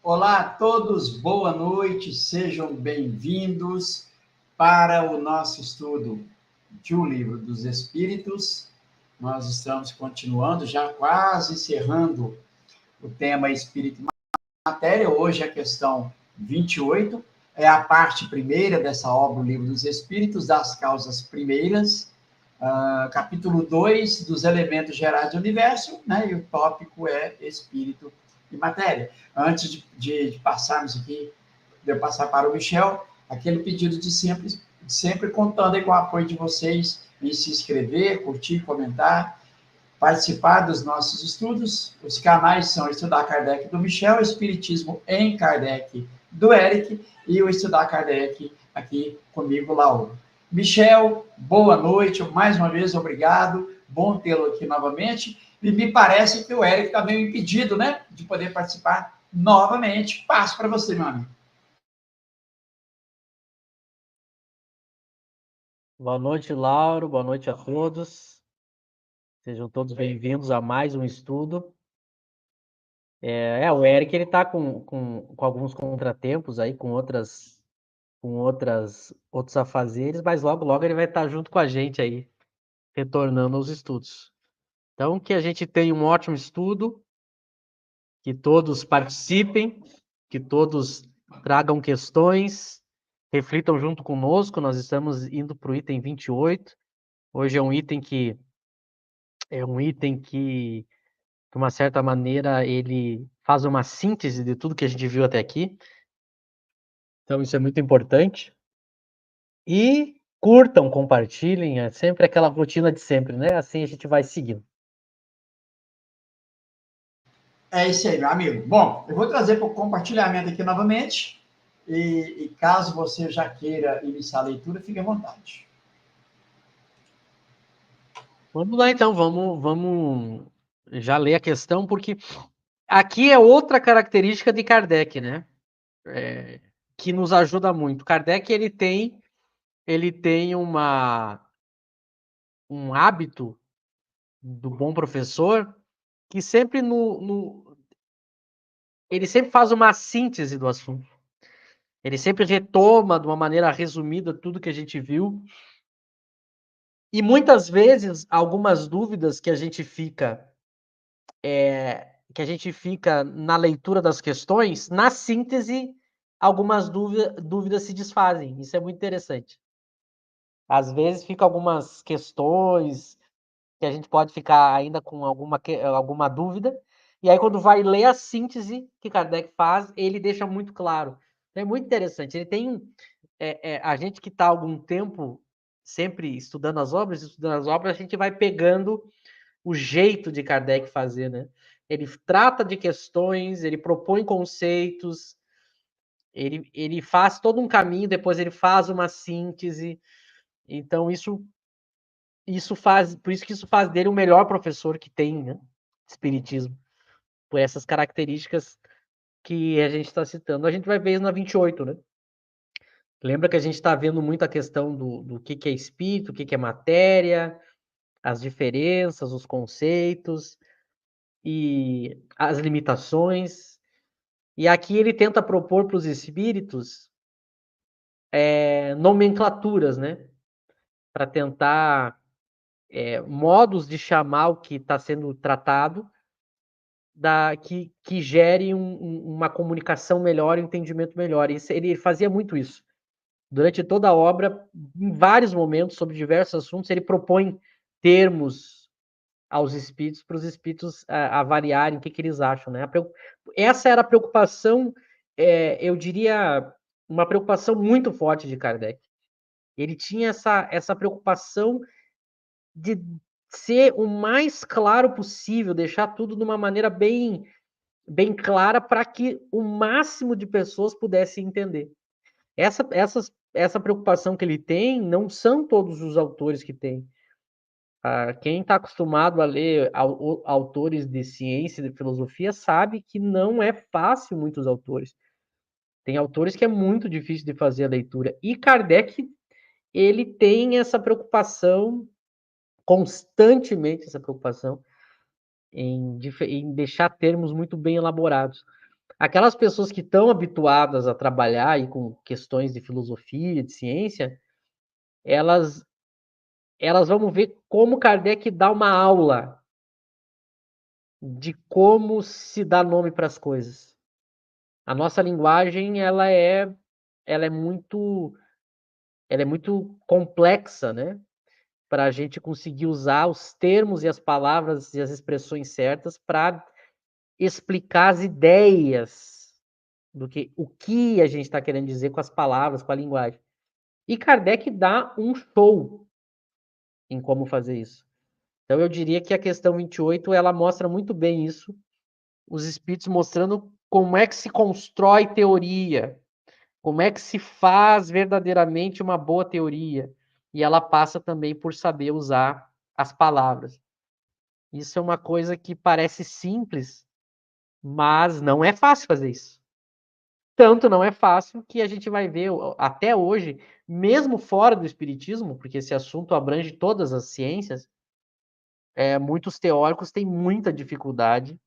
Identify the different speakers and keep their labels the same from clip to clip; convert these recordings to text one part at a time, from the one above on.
Speaker 1: Olá a todos, boa noite, sejam bem-vindos para o nosso estudo de O Livro dos Espíritos. Nós estamos continuando, já quase encerrando o tema Espírito e Matéria. Hoje a questão 28 é a parte primeira dessa obra, O Livro dos Espíritos, das causas primeiras, capítulo 2 dos elementos gerais do universo, né? E o tópico é Espírito e Matéria. Antes de passarmos aqui, de eu passar para o Michel, aquele pedido de sempre contando aí com o apoio de vocês em se inscrever, curtir, comentar, participar dos nossos estudos. Os canais são Estudar Kardec do Michel, Espiritismo em Kardec do Eric e o Estudar Kardec aqui comigo, Lauro. Michel, boa noite, mais uma vez, obrigado, bom tê-lo aqui novamente. E me parece que o Eric está meio impedido, né, de poder participar novamente. Passo para você, meu amigo.
Speaker 2: Boa noite, Lauro. Boa noite a todos. Sejam todos bem-vindos a mais um estudo. O Eric, ele está com alguns contratempos aí, com outros afazeres, mas logo ele vai estar junto com a gente aí, retornando aos estudos. Então, que a gente tenha um ótimo estudo, que todos participem, que todos tragam questões, reflitam junto conosco. Nós estamos indo para o item 28. Hoje é um item que, de uma certa maneira, ele faz uma síntese de tudo que a gente viu até aqui. Então, isso é muito importante. E curtam, compartilhem, é sempre aquela rotina de sempre, né? Assim a gente vai seguindo.
Speaker 1: É isso aí, meu amigo. Bom, eu vou trazer para o compartilhamento aqui novamente. E caso você já queira iniciar a leitura, fique à vontade.
Speaker 2: Vamos lá, então, vamos já ler a questão, porque aqui é outra característica de Kardec, né? Que nos ajuda muito. Kardec, ele tem um hábito do bom professor que sempre ele sempre faz uma síntese do assunto. Ele sempre retoma de uma maneira resumida tudo que a gente viu. E muitas vezes, algumas dúvidas que a gente fica na leitura das questões, na síntese, algumas dúvidas se desfazem. Isso é muito interessante. Às vezes ficam algumas questões que a gente pode ficar ainda com alguma dúvida, e aí quando vai ler a síntese que Kardec faz, ele deixa muito claro. É muito interessante. Ele tem a gente que está há algum tempo sempre estudando as obras, a gente vai pegando o jeito de Kardec fazer, né? Ele trata de questões, ele propõe conceitos, ele faz todo um caminho, depois ele faz uma síntese. Então, por isso que isso faz dele o melhor professor que tem, né? Espiritismo, por essas características que a gente está citando. A gente vai ver isso na 28, né? Lembra que a gente está vendo muito a questão do que é espírito, o que é matéria, as diferenças, os conceitos e as limitações. E aqui ele tenta propor para os espíritos nomenclaturas, né? Para tentar modos de chamar o que está sendo tratado que gere uma comunicação melhor, um entendimento melhor. Ele fazia muito isso. Durante toda a obra, em vários momentos, sobre diversos assuntos, ele propõe termos aos espíritos, para os espíritos avaliarem o que eles acham, né? Essa era a preocupação, eu diria, uma preocupação muito forte de Kardec. Ele tinha essa preocupação de ser o mais claro possível, deixar tudo de uma maneira bem clara para que o máximo de pessoas pudessem entender. Essa preocupação que ele tem, não são todos os autores que têm. Quem está acostumado a ler autores de ciência e de filosofia sabe que não é fácil muitos autores. Tem autores que é muito difícil de fazer a leitura. E Kardec, ele tem essa preocupação, constantemente essa preocupação, em deixar termos muito bem elaborados. Aquelas pessoas que estão habituadas a trabalhar aí com questões de filosofia, de ciência, elas vão ver como Kardec dá uma aula de como se dá nome para as coisas. A nossa linguagem, ela é muito complexa, né? Para a gente conseguir usar os termos e as palavras e as expressões certas para explicar as ideias o que a gente está querendo dizer com as palavras, com a linguagem. E Kardec dá um show em como fazer isso. Então eu diria que a questão 28, ela mostra muito bem isso, os espíritos mostrando como é que se constrói teoria, como é que se faz verdadeiramente uma boa teoria. E ela passa também por saber usar as palavras. Isso é uma coisa que parece simples, mas não é fácil fazer isso. Tanto não é fácil que a gente vai ver até hoje, mesmo fora do espiritismo, porque esse assunto abrange todas as ciências, muitos teóricos têm muita dificuldade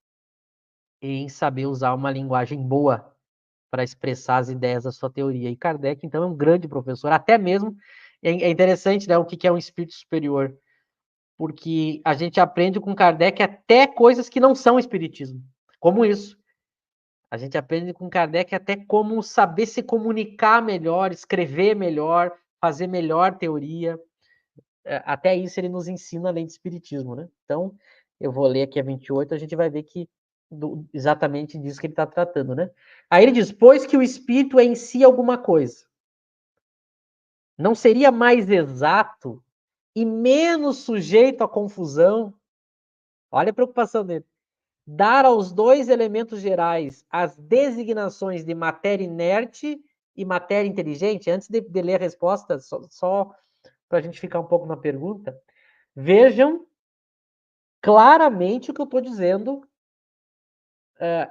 Speaker 2: em saber usar uma linguagem boa para expressar as ideias da sua teoria. E Kardec, então, é um grande professor, até mesmo é interessante, né, o que é um espírito superior, porque a gente aprende com Kardec até coisas que não são espiritismo, como isso. A gente aprende com Kardec até como saber se comunicar melhor, escrever melhor, fazer melhor teoria. Até isso ele nos ensina além de espiritismo, né? Então, eu vou ler aqui a 28, a gente vai ver que exatamente disso que ele está tratando, né? Aí ele diz, pois que o espírito é em si alguma coisa, não seria mais exato e menos sujeito à confusão? Olha a preocupação dele. Dar aos dois elementos gerais as designações de matéria inerte e matéria inteligente? Antes de ler a resposta, só para a gente ficar um pouco na pergunta, vejam claramente o que eu estou dizendo,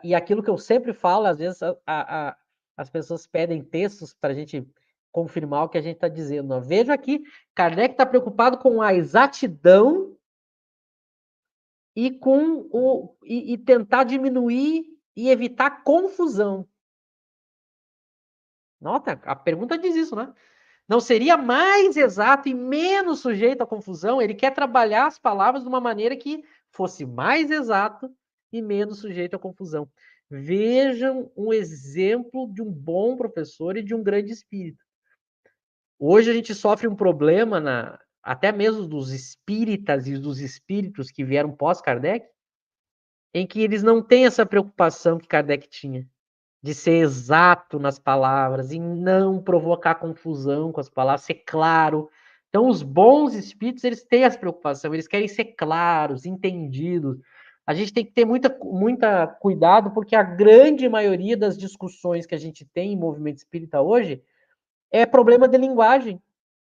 Speaker 2: e aquilo que eu sempre falo, às vezes as pessoas pedem textos para a gente confirmar o que a gente está dizendo. Ó. Veja aqui, Kardec está preocupado com a exatidão e e tentar diminuir e evitar confusão. Nota, a pergunta diz isso, né? Não seria mais exato e menos sujeito à confusão? Ele quer trabalhar as palavras de uma maneira que fosse mais exato e menos sujeito à confusão. Vejam um exemplo de um bom professor e de um grande espírito. Hoje a gente sofre um problema, até mesmo dos espíritas e dos espíritos que vieram pós-Kardec, em que eles não têm essa preocupação que Kardec tinha, de ser exato nas palavras e não provocar confusão com as palavras, ser claro. Então, os bons espíritos, eles têm essa preocupação, eles querem ser claros, entendidos. A gente tem que ter muita cuidado, porque a grande maioria das discussões que a gente tem em movimento espírita hoje é problema de linguagem.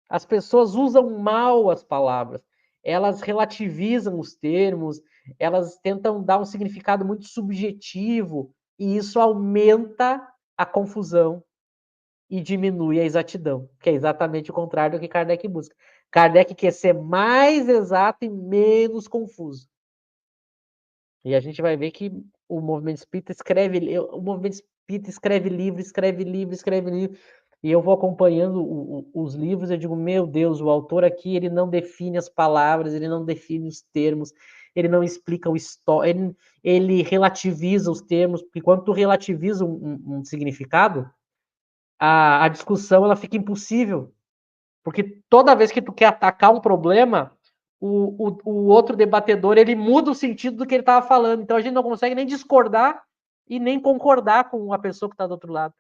Speaker 2: As pessoas usam mal as palavras, elas relativizam os termos, elas tentam dar um significado muito subjetivo, e isso aumenta a confusão e diminui a exatidão, que é exatamente o contrário do que Kardec busca. Kardec quer ser mais exato e menos confuso. E a gente vai ver que o movimento espírita escreve livro, escreve livro, escreve livro. E eu vou acompanhando os livros, eu digo, meu Deus, o autor aqui, ele não define as palavras, ele não define os termos, ele não explica o histórico, ele relativiza os termos, porque quando tu relativiza um significado, a discussão ela fica impossível, porque toda vez que tu quer atacar um problema, o outro debatedor, ele muda o sentido do que ele estava falando, então a gente não consegue nem discordar e nem concordar com a pessoa que está do outro lado.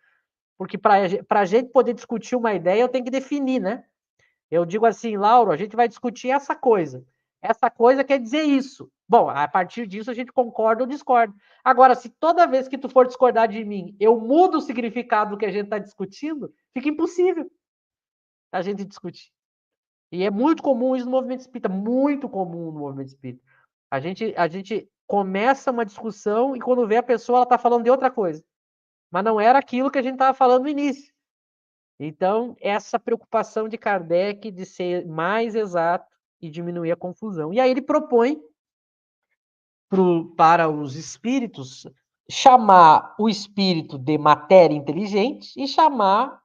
Speaker 2: Porque para a gente poder discutir uma ideia, eu tenho que definir, né? Eu digo assim, Lauro, a gente vai discutir essa coisa. Essa coisa quer dizer isso. Bom, a partir disso a gente concorda ou discorda. Agora, se toda vez que tu for discordar de mim, eu mudo o significado do que a gente está discutindo, fica impossível a gente discutir. E é muito comum isso no movimento espírita, muito comum no movimento espírita. A gente começa uma discussão e quando vê a pessoa, ela está falando de outra coisa. mas não era aquilo que a gente estava falando no início. Então, essa preocupação de Kardec de ser mais exato e diminuir a confusão. E aí ele propõe para os espíritos chamar o espírito de matéria inteligente e chamar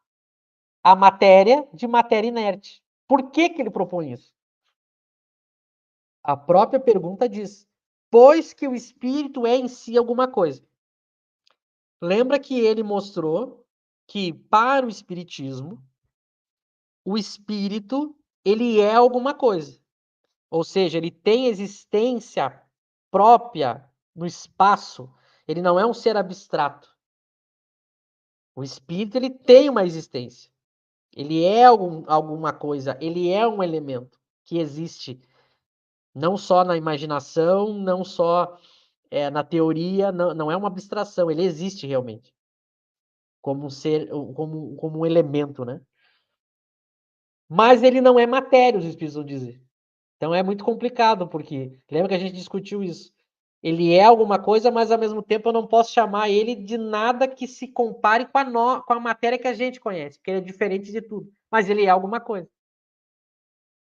Speaker 2: a matéria de matéria inerte. Por que ele propõe isso? A própria pergunta diz: pois que o espírito é em si alguma coisa. Lembra que ele mostrou que para o espiritismo o espírito ele é alguma coisa. Ou seja, ele tem existência própria no espaço. Ele não é um ser abstrato. O espírito ele tem uma existência. Ele é alguma coisa. Ele é um elemento que existe não só na imaginação, não só na teoria. Não é uma abstração. Ele existe realmente como um ser, como um elemento, né? Mas ele não é matéria, os espíritos vão dizer. Então é muito complicado, porque lembra que a gente discutiu isso. Ele é alguma coisa, mas ao mesmo tempo eu não posso chamar ele de nada que se compare com a matéria que a gente conhece, porque ele é diferente de tudo. Mas ele é alguma coisa.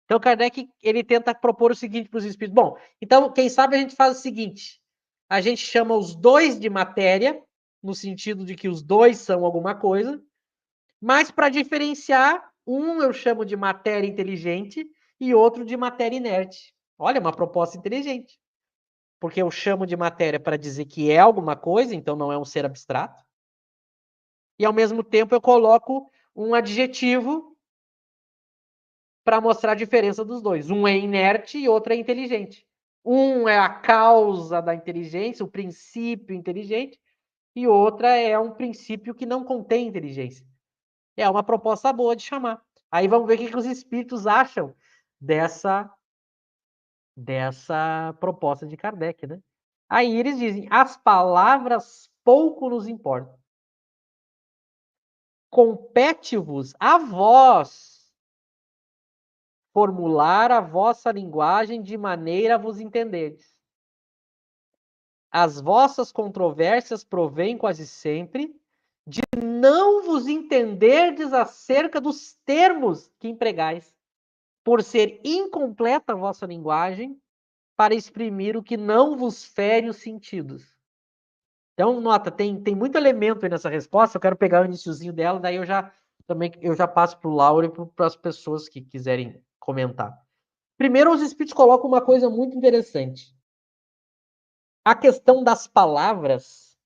Speaker 2: Então Kardec ele tenta propor o seguinte para os espíritos. Bom, então quem sabe a gente faz o seguinte: a gente chama os dois de matéria, no sentido de que os dois são alguma coisa, mas para diferenciar, um eu chamo de matéria inteligente e outro de matéria inerte. Olha, uma proposta inteligente. Porque eu chamo de matéria para dizer que é alguma coisa, então não é um ser abstrato. E ao mesmo tempo eu coloco um adjetivo para mostrar a diferença dos dois. Um é inerte e outro é inteligente. Um é a causa da inteligência, o princípio inteligente, e outra é um princípio que não contém inteligência. É uma proposta boa de chamar. Aí vamos ver o que os espíritos acham dessa proposta de Kardec, né? Aí eles dizem: as palavras pouco nos importam. Compete-vos a vós formular a vossa linguagem de maneira a vos entenderdes. As vossas controvérsias provêm quase sempre de não vos entenderdes acerca dos termos que empregais, por ser incompleta a vossa linguagem para exprimir o que não vos fere os sentidos. Então, nota, tem muito elemento aí nessa resposta, eu quero pegar o iniciozinho dela, daí eu já passo para o Laura e para as pessoas que quiserem comentar. Primeiro, os espíritos colocam uma coisa muito interessante. A questão das palavras,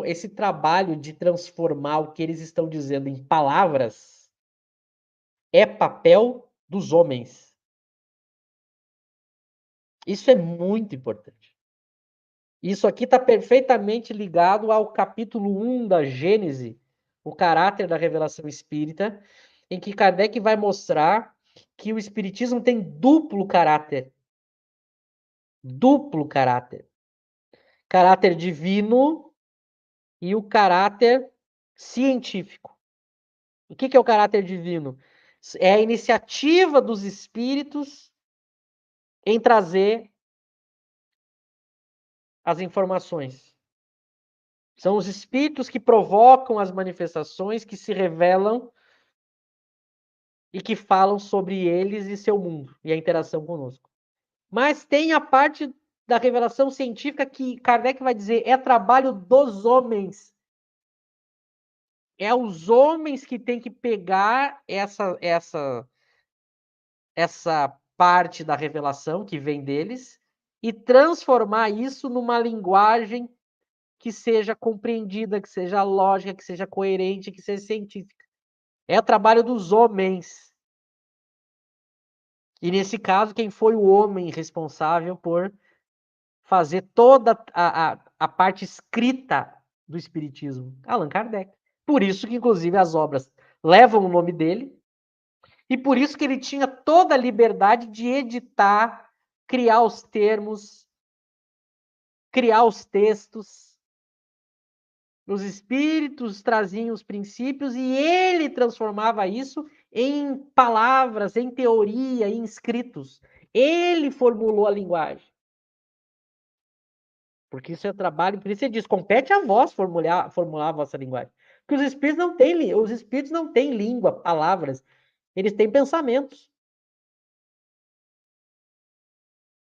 Speaker 2: esse trabalho de transformar o que eles estão dizendo em palavras, é papel dos homens. Isso é muito importante. Isso aqui está perfeitamente ligado ao capítulo 1 da Gênese, o caráter da revelação espírita, em que Kardec vai mostrar que o espiritismo tem duplo caráter. Duplo caráter. Caráter divino e o caráter científico. O que é o caráter divino? É a iniciativa dos espíritos em trazer as informações. São os espíritos que provocam as manifestações que se revelam e que falam sobre eles e seu mundo e a interação conosco. Mas tem a parte da revelação científica que Kardec vai dizer é trabalho dos homens. É os homens que têm que pegar essa parte da revelação que vem deles e transformar isso numa linguagem que seja compreendida, que seja lógica, que seja coerente, que seja científica. É o trabalho dos homens. E nesse caso, quem foi o homem responsável por fazer toda a parte escrita do Espiritismo? Allan Kardec. Por isso que, inclusive, as obras levam o nome dele, e por isso que ele tinha toda a liberdade de editar, criar os termos, criar os textos. Os espíritos traziam os princípios e ele transformava isso em palavras, em teoria, em escritos. Ele formulou a linguagem. Porque isso é trabalho, por isso ele diz, compete a vós formular a vossa linguagem. Porque os espíritos não têm língua, palavras, eles têm pensamentos.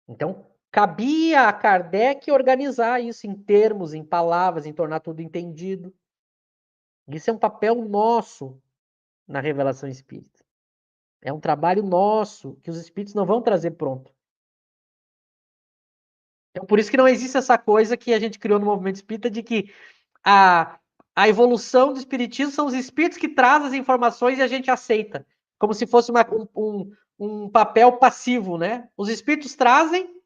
Speaker 2: Então, cabia a Kardec organizar isso em termos, em palavras, em tornar tudo entendido. Isso é um papel nosso na revelação espírita. É um trabalho nosso que os espíritos não vão trazer pronto. Então, por isso que não existe essa coisa que a gente criou no movimento espírita de que a evolução do espiritismo são os espíritos que trazem as informações e a gente aceita. Como se fosse um papel passivo, né? Os espíritos trazem,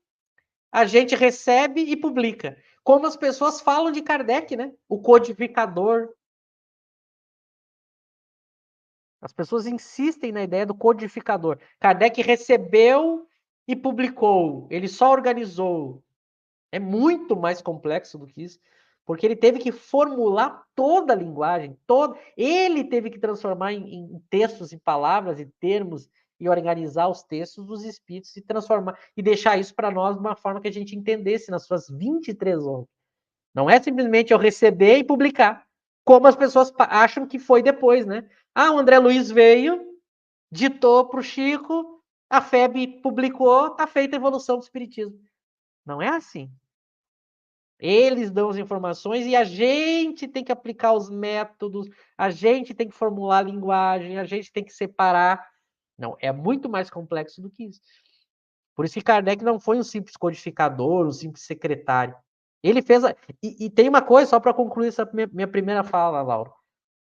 Speaker 2: a gente recebe e publica. Como as pessoas falam de Kardec, né? O codificador. As pessoas insistem na ideia do codificador. Kardec recebeu e publicou. Ele só organizou. É muito mais complexo do que isso, porque ele teve que formular toda a linguagem, ele teve que transformar em textos, em palavras, em termos, e organizar os textos dos espíritos e transformar, e deixar isso para nós de uma forma que a gente entendesse nas suas 23 obras. Não é simplesmente eu receber e publicar, como as pessoas acham que foi depois, né? Ah, o André Luiz veio, ditou para o Chico, a FEB publicou, está feita a evolução do espiritismo. Não é assim. Eles dão as informações e a gente tem que aplicar os métodos, a gente tem que formular a linguagem, a gente tem que separar. Não, é muito mais complexo do que isso. Por isso que Kardec não foi um simples codificador, um simples secretário. Ele fez. E tem uma coisa, só para concluir essa minha primeira fala, Laura.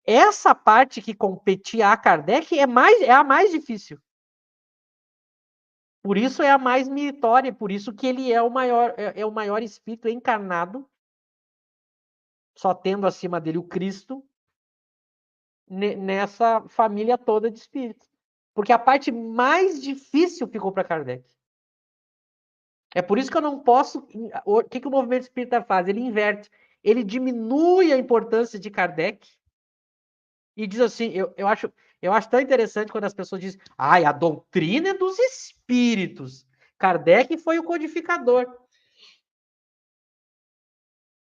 Speaker 2: Essa parte que competia a Kardec é a mais difícil. Por isso é a mais meritória, por isso que ele é o maior espírito encarnado, só tendo acima dele o Cristo, nessa família toda de espíritos. Porque a parte mais difícil ficou para Kardec. É por isso que eu não posso. O que o movimento espírita faz? Ele inverte. Ele diminui a importância de Kardec e diz assim: eu acho tão interessante quando as pessoas dizem, a doutrina é dos espíritos. Kardec foi o codificador.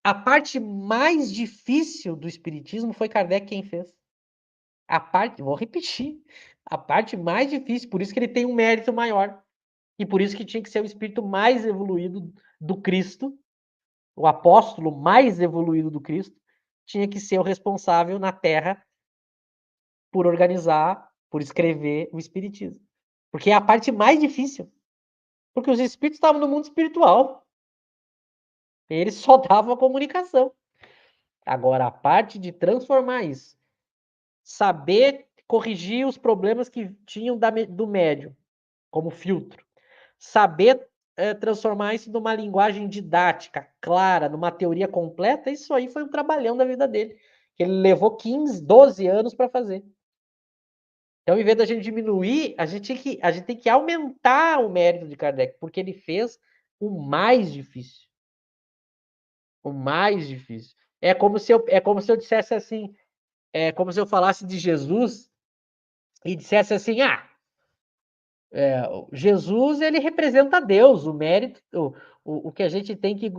Speaker 2: A parte mais difícil do espiritismo foi Kardec quem fez. Vou repetir, a parte mais difícil, por isso que ele tem um mérito maior. E por isso que tinha que ser o espírito mais evoluído do Cristo, o apóstolo mais evoluído do Cristo, tinha que ser o responsável na Terra por organizar, por escrever o espiritismo. Porque é a parte mais difícil. Porque os espíritos estavam no mundo espiritual. Eles só davam a comunicação. Agora, a parte de transformar isso, saber corrigir os problemas que tinham do médium, como filtro. Saber transformar isso numa linguagem didática, clara, numa teoria completa, isso aí foi um trabalhão da vida dele. Que ele levou 15, 12 anos para fazer. Então, em vez da gente diminuir, a gente tem que aumentar o mérito de Kardec, porque ele fez o mais difícil. O mais difícil. É como se eu dissesse assim, é como se eu falasse de Jesus e dissesse assim, Jesus, ele representa Deus, o mérito, o que a gente tem que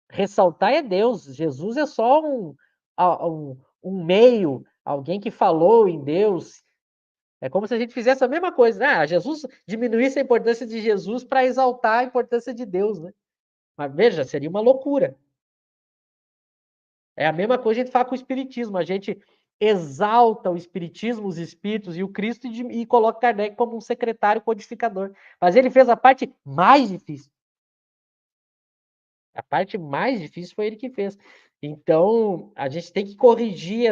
Speaker 2: ressaltar é Deus. Jesus é só um meio, alguém que falou em Deus. É como se a gente fizesse a mesma coisa. Jesus diminuísse a importância de Jesus para exaltar a importância de Deus, né? Mas veja, seria uma loucura. É a mesma coisa a gente fala com o Espiritismo. A gente exalta o Espiritismo, os Espíritos e o Cristo e coloca Kardec como um secretário codificador. Mas ele fez a parte mais difícil. A parte mais difícil foi ele que fez. Então, a gente tem que corrigir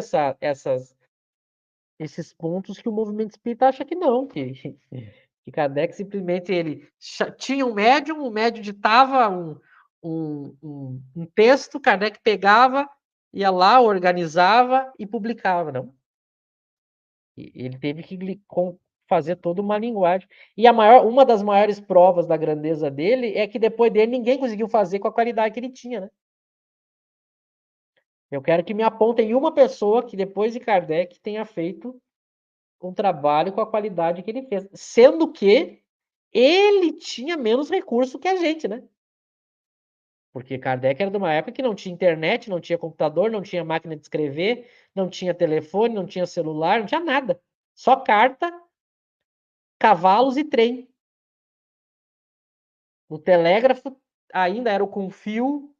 Speaker 2: esses pontos que o movimento espírita acha que não, que Kardec simplesmente ele tinha um médium, o médium ditava um texto, Kardec pegava, ia lá, organizava e publicava, não. Ele teve que fazer toda uma linguagem. E uma das maiores provas da grandeza dele é que depois dele ninguém conseguiu fazer com a qualidade que ele tinha, né? Eu quero que me apontem uma pessoa que depois de Kardec tenha feito um trabalho com a qualidade que ele fez, sendo que ele tinha menos recurso que a gente, né? Porque Kardec era de uma época que não tinha internet, não tinha computador, não tinha máquina de escrever, não tinha telefone, não tinha celular, não tinha nada. Só carta, cavalos e trem. O telégrafo ainda era com fio,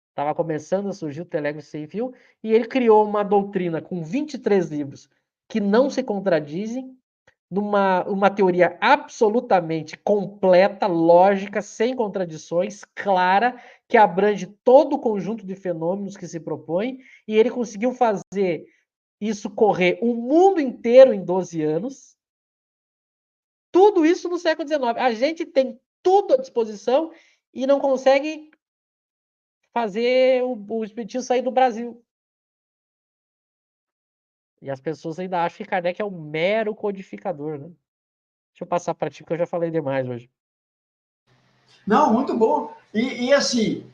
Speaker 2: estava começando a surgir o telégrafo sem fio, e ele criou uma doutrina com 23 livros que não se contradizem, uma teoria absolutamente completa, lógica, sem contradições, clara, que abrange todo o conjunto de fenômenos que se propõe, e ele conseguiu fazer isso correr o mundo inteiro em 12 anos. Tudo isso no século XIX. A gente tem tudo à disposição e não consegue fazer o Espiritismo sair do Brasil. E as pessoas ainda acham que Kardec é um mero codificador, né? Deixa eu passar para ti, porque eu já falei demais hoje.
Speaker 1: Não, muito bom. E assim,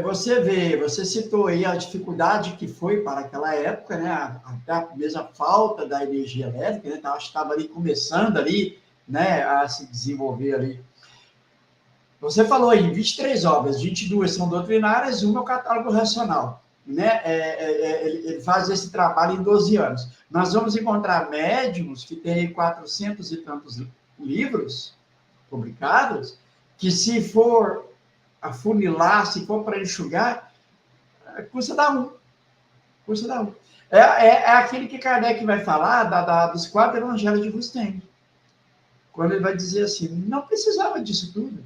Speaker 1: você vê, você citou aí a dificuldade que foi para aquela época, né? Até a mesma falta da energia elétrica, né? Acho que estava ali começando ali, né, a se desenvolver ali. Você falou aí, 23 obras, 22 são doutrinárias, uma é o catálogo racional. Né? Ele faz esse trabalho em 12 anos. Nós vamos encontrar médiums que têm 400 e tantos livros publicados, que se for afunilar, se for para enxugar, custa dar um. Custa dar um. É aquele que Kardec vai falar dos 4 evangelhos de Rustem. Quando ele vai dizer assim, não precisava disso tudo.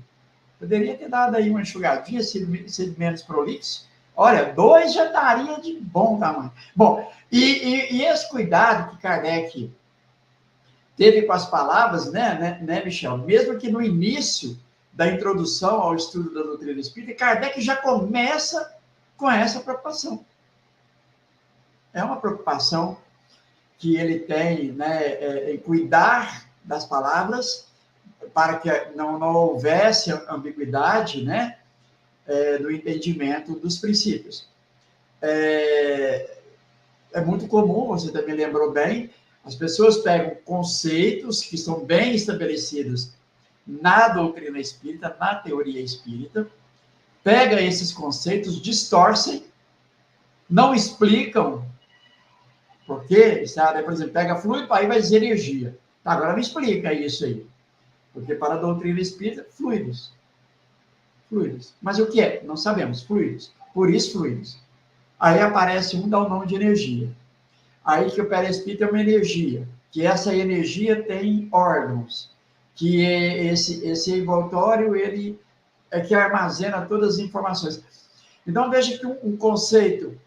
Speaker 1: Poderia ter dado aí uma enxugadinha, sido menos prolixo. Olha, 2 já estaria de bom tamanho. Bom, e esse cuidado que Kardec teve com as palavras, né, Michel? Mesmo que no início da introdução ao estudo da doutrina espírita, Kardec já começa com essa preocupação. É uma preocupação que ele tem, né, em cuidar das palavras para que não houvesse ambiguidade, né, do entendimento dos princípios. É muito comum, você também lembrou bem, as pessoas pegam conceitos que são bem estabelecidos na doutrina espírita, na teoria espírita, pega esses conceitos, distorcem, não explicam por quê, sabe? Por exemplo, pega fluido, aí vai dizer energia. Tá, agora me explica isso aí. Porque para a doutrina espírita, fluidos. Fluidos. Mas o que é? Não sabemos. Fluidos. Por isso, fluidos. Aí aparece um, dá o nome de energia. Aí que o perispírito é uma energia, que essa energia tem órgãos, que esse envoltório, ele é que armazena todas as informações. Então, veja que um conceito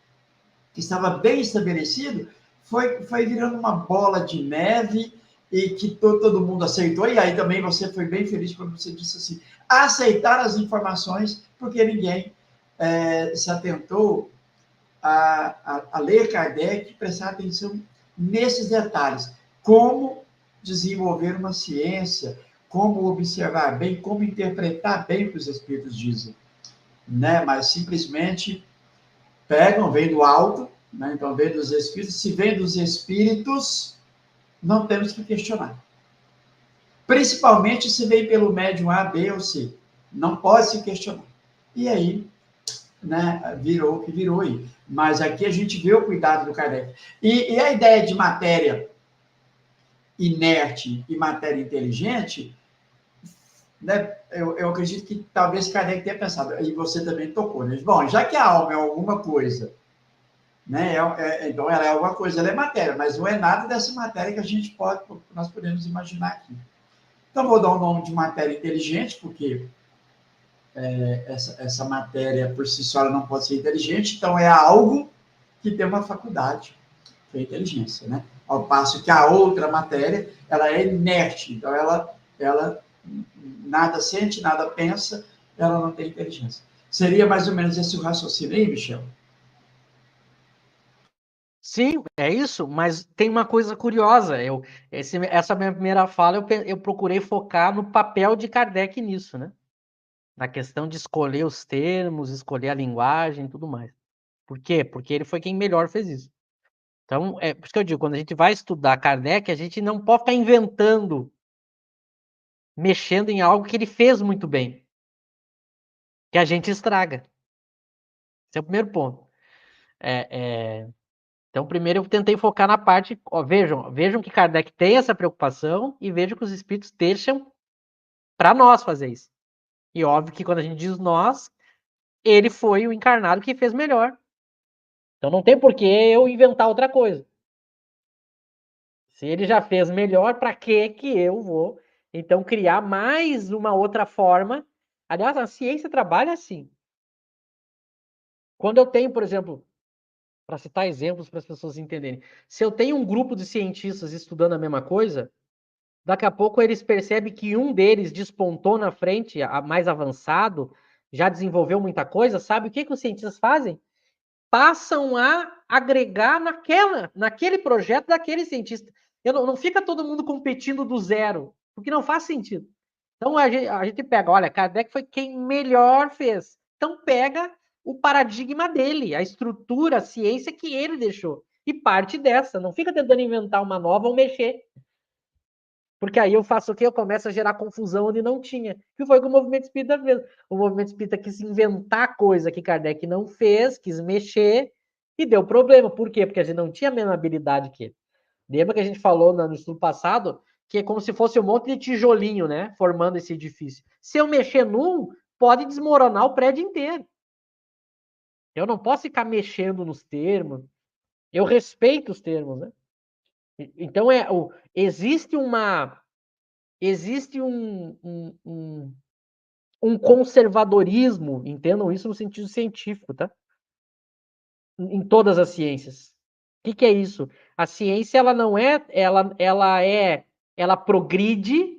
Speaker 1: que estava bem estabelecido foi virando uma bola de neve e que todo mundo aceitou. E aí também você foi bem feliz quando você disse assim, aceitar as informações, porque ninguém se atentou a ler Kardec e prestar atenção nesses detalhes. Como desenvolver uma ciência, como observar bem, como interpretar bem o que os espíritos dizem. Né? Mas simplesmente pegam, vem do alto, né? Então vem dos espíritos. Se vem dos espíritos, não temos que questionar. Principalmente se vem pelo médium A, B ou C. Não pode se questionar. E aí, né, virou o que virou aí. Mas aqui a gente vê o cuidado do Kardec. E a ideia de matéria inerte e matéria inteligente, né, eu acredito que talvez Kardec tenha pensado, e você também tocou, né? Bom, já que a alma é alguma coisa, né, então ela é alguma coisa, ela é matéria, mas não é nada dessa matéria que nós podemos imaginar aqui. Então, vou dar o nome de matéria inteligente, porque essa matéria por si só não pode ser inteligente, então é algo que tem uma faculdade, que é a inteligência, né? Ao passo que a outra matéria, ela é inerte, então ela nada sente, nada pensa, ela não tem inteligência. Seria mais ou menos esse o raciocínio aí, Michel?
Speaker 2: Sim, é isso, mas tem uma coisa curiosa. Essa minha primeira fala, eu procurei focar no papel de Kardec nisso, né? Na questão de escolher os termos, escolher a linguagem e tudo mais. Por quê? Porque ele foi quem melhor fez isso. Então, é por isso que eu digo, quando a gente vai estudar Kardec, a gente não pode ficar inventando, mexendo em algo que ele fez muito bem. que a gente estraga. Esse é o primeiro ponto. Então, primeiro eu tentei focar na parte. Ó, vejam que Kardec tem essa preocupação e vejam que os espíritos deixam para nós fazer isso. E óbvio que quando a gente diz nós, ele foi o encarnado que fez melhor. Então não tem por que eu inventar outra coisa. Se ele já fez melhor, para que eu vou então criar mais uma outra forma? Aliás, a ciência trabalha assim. Quando eu tenho, por exemplo, para citar exemplos para as pessoas entenderem, se eu tenho um grupo de cientistas estudando a mesma coisa, daqui a pouco eles percebem que um deles despontou na frente, mais avançado, já desenvolveu muita coisa, sabe o que os cientistas fazem? Passam a agregar naquele projeto daquele cientista. Não fica todo mundo competindo do zero, porque não faz sentido. Então a gente pega, olha, Kardec foi quem melhor fez. Então pega o paradigma dele, a estrutura, a ciência que ele deixou. E parte dessa, não fica tentando inventar uma nova ou mexer. Porque aí eu faço o quê? Eu começo a gerar confusão onde não tinha. Que foi o que o movimento espírita fez. O movimento espírita quis inventar coisa que Kardec não fez, quis mexer e deu problema. Por quê? Porque a gente não tinha a mesma habilidade que ele. Lembra que a gente falou no estudo passado que é como se fosse um monte de tijolinho, né? Formando esse edifício. Se eu mexer num, pode desmoronar o prédio inteiro. Eu não posso ficar mexendo nos termos. Eu respeito os termos, né? Então existe um conservadorismo, entendam isso no sentido científico, tá? Em todas as ciências. O que é isso? A ciência ela não é, ela progride,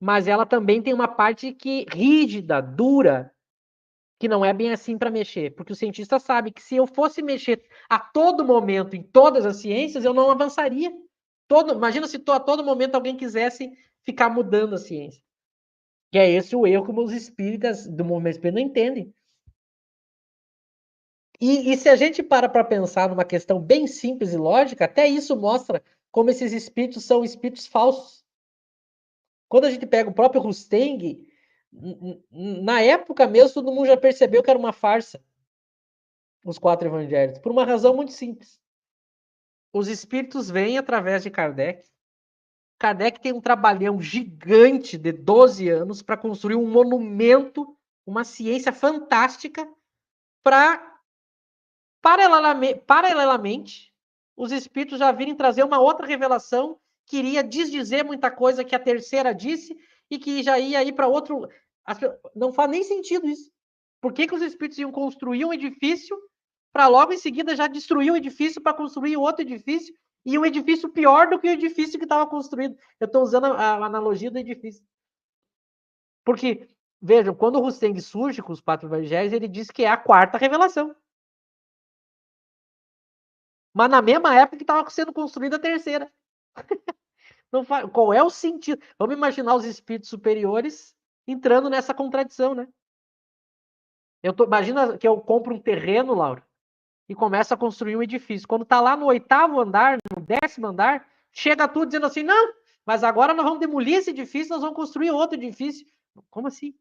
Speaker 2: mas ela também tem uma parte que rígida, dura, que não é bem assim para mexer, porque o cientista sabe que se eu fosse mexer a todo momento em todas as ciências, eu não avançaria. Imagina se a todo momento alguém quisesse ficar mudando a ciência. Que é esse o erro que os espíritas do movimento espírita não entendem. E se a gente para pensar numa questão bem simples e lógica, até isso mostra como esses espíritos são espíritos falsos. Quando a gente pega o próprio Rusteng, na época mesmo, todo mundo já percebeu que era uma farsa, os quatro evangelhos, por uma razão muito simples. Os espíritos vêm através de Kardec. Kardec tem um trabalhão gigante de 12 anos para construir um monumento, uma ciência fantástica, para paralelamente, os espíritos já virem trazer uma outra revelação que iria desdizer muita coisa que a terceira disse e que já ia ir para outro. Não faz nem sentido isso. Por que os espíritos iam construir um edifício para logo em seguida já destruir o edifício para construir outro edifício e um edifício pior do que o edifício que estava construído? Eu estou usando a analogia do edifício. Porque, vejam, quando o Rusteng surge com os quatro evangelhos, ele diz que é a quarta revelação. Mas na mesma época que estava sendo construída a terceira. Não faz, qual é o sentido? Vamos imaginar os espíritos superiores entrando nessa contradição, né? Imagina que eu compro um terreno, Laura, e começo a construir um edifício. Quando está lá no 8º andar, no 10º andar, chega tudo dizendo assim, não, mas agora nós vamos demolir esse edifício, nós vamos construir outro edifício. Como assim?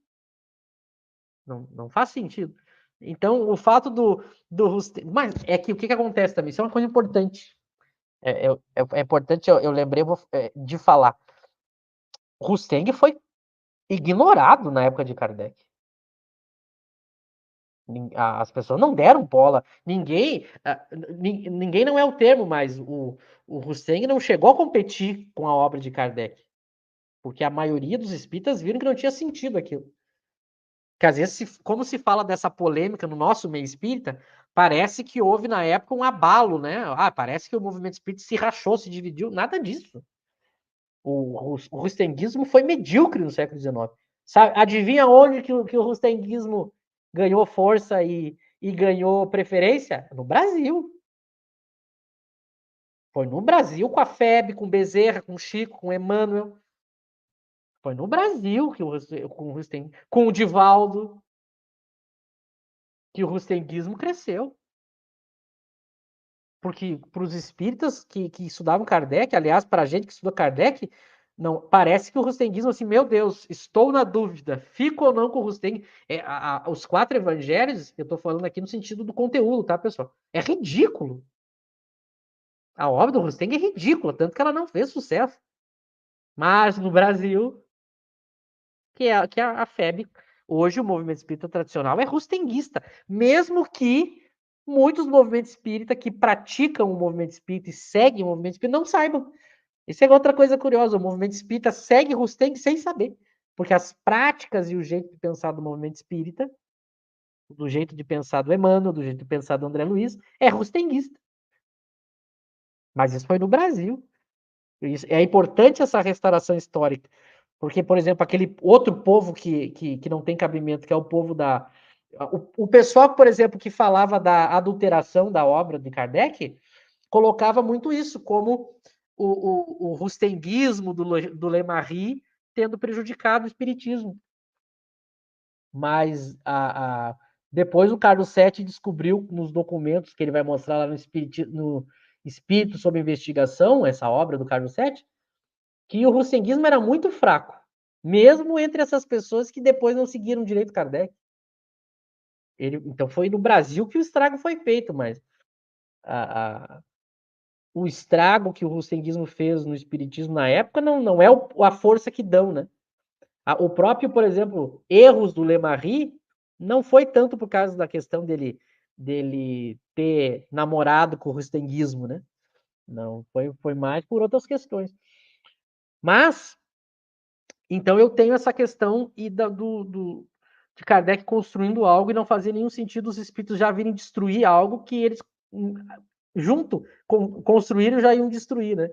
Speaker 2: Não faz sentido. Então, o fato do mas é que o que acontece também? Isso é uma coisa importante. É importante, eu lembrei de falar. Rusteng foi ignorado na época de Kardec. As pessoas não deram bola. Ninguém não é o termo, mas o Rusteng não chegou a competir com a obra de Kardec. Porque a maioria dos espíritas viram que não tinha sentido aquilo. Que às vezes, como se fala dessa polêmica no nosso meio espírita, parece que houve na época um abalo, né? Parece que o movimento espírita se rachou, se dividiu. Nada disso. O rustenguismo foi medíocre no século XIX. Sabe, adivinha onde que o rustenguismo ganhou força e ganhou preferência? No Brasil. Foi no Brasil com a FEB, com Bezerra, com Chico, com Emmanuel. Foi no Brasil com o Divaldo, que o rustenguismo cresceu. Porque para os espíritas que estudavam Kardec, aliás, para a gente que estuda Kardec, Não, parece que o rustenguismo, assim, meu Deus, estou na dúvida, fico ou não com o Rusteng. Os 4 evangelhos, eu estou falando aqui no sentido do conteúdo, tá, pessoal? É ridículo. A obra do Rusteng é ridícula, tanto que ela não fez sucesso. Mas no Brasil, que a FEB, hoje o movimento espírita tradicional é rustenguista, mesmo que muitos movimentos espírita que praticam o movimento espírita e seguem o movimento espírita não saibam. Isso é outra coisa curiosa, o movimento espírita segue Rusteng sem saber, porque as práticas e o jeito de pensar do movimento espírita, do jeito de pensar do Emmanuel, do jeito de pensar do André Luiz, é rustenguista. Mas isso foi no Brasil. É importante essa restauração histórica, porque, por exemplo, aquele outro povo que não tem cabimento, que é o povo da... O pessoal, por exemplo, que falava da adulteração da obra de Kardec, colocava muito isso, como o rustenguismo do Lemarie tendo prejudicado o espiritismo. Mas depois o Carlos Sete descobriu nos documentos que ele vai mostrar lá no Espírito sob Investigação, essa obra do Carlos Sete, que o rustenguismo era muito fraco, mesmo entre essas pessoas que depois não seguiram direito Kardec. Então foi no Brasil que o estrago foi feito, mas o estrago que o rustenguismo fez no espiritismo na época não é a força que dão, né? O próprio, por exemplo, erros do Lemarie não foi tanto por causa da questão dele ter namorado com o rustenguismo, né? Não, foi mais por outras questões. Mas, então eu tenho essa questão de Kardec construindo algo e não fazia nenhum sentido os espíritos já virem destruir algo que eles, junto, construíram já iam destruir, né?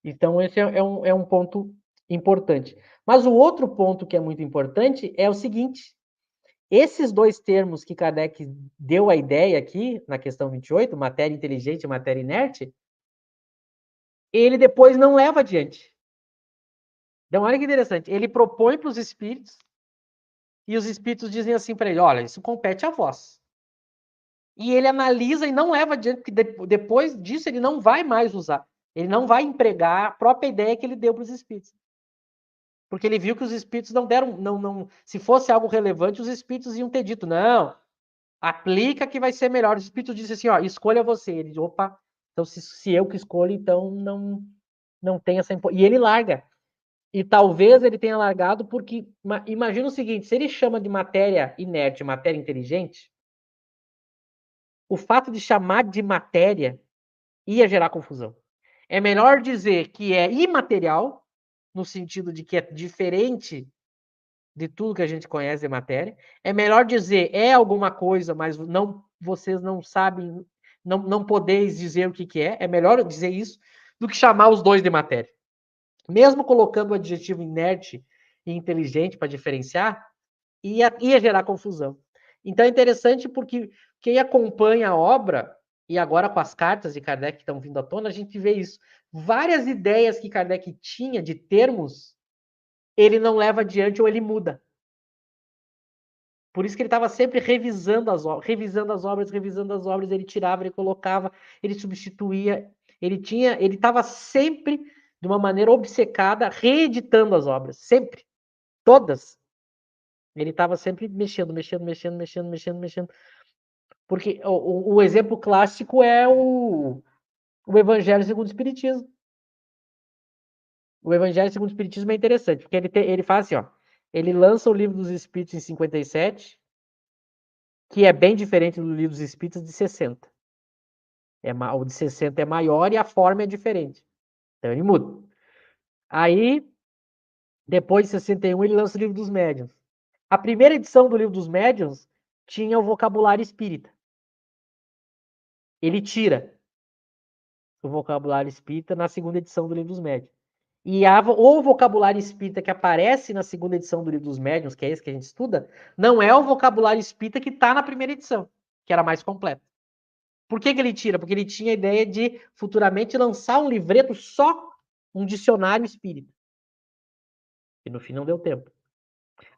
Speaker 2: Então, esse é um ponto importante. Mas o outro ponto que é muito importante é o seguinte: esses dois termos que Kardec deu a ideia aqui, na questão 28, matéria inteligente e matéria inerte, ele depois não leva adiante. Então, olha que interessante. Ele propõe para os espíritos, e os espíritos dizem assim para ele: olha, isso compete a vós. E ele analisa e não leva adiante, porque depois disso ele não vai mais usar. Ele não vai empregar a própria ideia que ele deu para os espíritos. Porque ele viu que os espíritos não deram, se fosse algo relevante, os espíritos iam ter dito, não, aplica que vai ser melhor. Os espíritos disse assim, ó, escolha você. Ele diz, opa, então se eu que escolho, então não tem essa E ele larga. E talvez ele tenha largado porque, imagina o seguinte, se ele chama de matéria inerte, matéria inteligente, o fato de chamar de matéria ia gerar confusão. É melhor dizer que é imaterial, no sentido de que é diferente de tudo que a gente conhece de matéria. É melhor dizer é alguma coisa, mas vocês não sabem, não podeis dizer o que é. É melhor dizer isso do que chamar os dois de matéria. Mesmo colocando o adjetivo inerte e inteligente para diferenciar, ia gerar confusão. Então é interessante porque quem acompanha a obra, e agora com as cartas de Kardec que estão vindo à tona, a gente vê isso. Várias ideias que Kardec tinha de termos, ele não leva adiante ou ele muda. Por isso que ele estava sempre revisando as obras, revisando as obras, ele tirava, ele colocava, ele substituía, ele estava sempre, de uma maneira obcecada, reeditando as obras, sempre, todas. Ele estava sempre mexendo. Porque o exemplo clássico é o Evangelho segundo o Espiritismo. O Evangelho segundo o Espiritismo é interessante, porque ele faz assim, ó, ele lança o Livro dos Espíritos em 57, que é bem diferente do Livro dos Espíritos de 60. O de 60 é maior e a forma é diferente. Então ele muda. Aí, depois de 61, ele lança o Livro dos Médiuns. A primeira edição do Livro dos Médiuns tinha o vocabulário espírita. Ele tira o vocabulário espírita na segunda edição do Livro dos Médiuns. E o vocabulário espírita que aparece na segunda edição do Livro dos Médiuns, que é esse que a gente estuda, não é o vocabulário espírita que está na primeira edição, que era mais completo. Por que ele tira? Porque ele tinha a ideia de futuramente lançar um livreto só, um dicionário espírita. E no fim não deu tempo.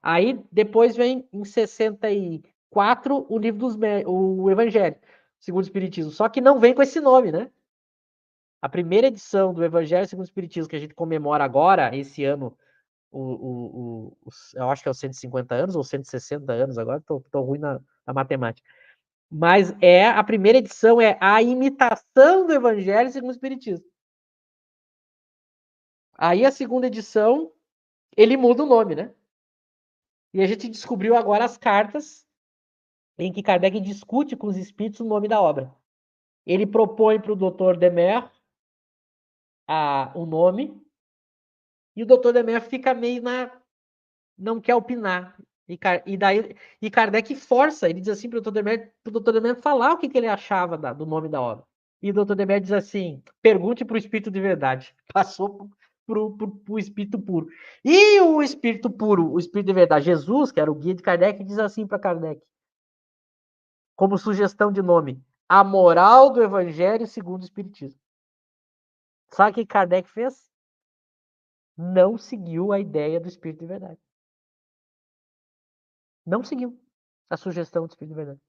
Speaker 2: Aí depois vem em 64 o livro o Evangelho, segundo o Espiritismo. Só que não vem com esse nome, né? A primeira edição do Evangelho segundo o Espiritismo, que a gente comemora agora, esse ano, eu acho que é os 150 anos ou 160 anos, agora tô ruim na matemática. Mas a primeira edição é a imitação do Evangelho segundo o Espiritismo. Aí a segunda edição, ele muda o nome, né? E a gente descobriu agora as cartas em que Kardec discute com os espíritos o nome da obra. Ele propõe para o Dr. Demer o nome, e o Dr. Demer fica meio não quer opinar. E Kardec força, ele diz assim para o Dr. Demer falar o que ele achava do nome da obra. E o Dr. Demer diz assim: pergunte para o Espírito de Verdade. Passou para o Espírito Puro. E o Espírito Puro, o Espírito de Verdade, Jesus, que era o guia de Kardec, diz assim para Kardec, como sugestão de nome: A Moral do Evangelho segundo o Espiritismo. Sabe o que Kardec fez? Não seguiu a ideia do Espírito de Verdade. Não seguiu a sugestão do Espírito de Verdade.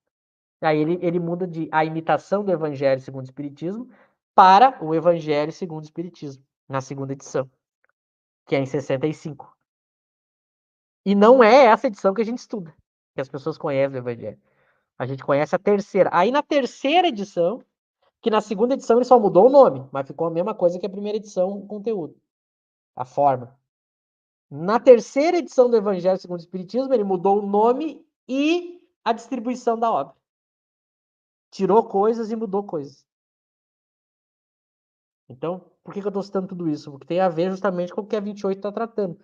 Speaker 2: Aí ele muda de a imitação do Evangelho segundo o Espiritismo para o Evangelho segundo o Espiritismo, na segunda edição, que é em 65. E não é essa edição que a gente estuda, que as pessoas conhecem o Evangelho. A gente conhece a terceira. Aí na terceira edição, que na segunda edição ele só mudou o nome, mas ficou a mesma coisa que a primeira edição, o conteúdo, a forma. Na terceira edição do Evangelho segundo o Espiritismo, ele mudou o nome e a distribuição da obra. Tirou coisas e mudou coisas. Então, por que eu estou citando tudo isso? Porque tem a ver justamente com o que a 28 está tratando.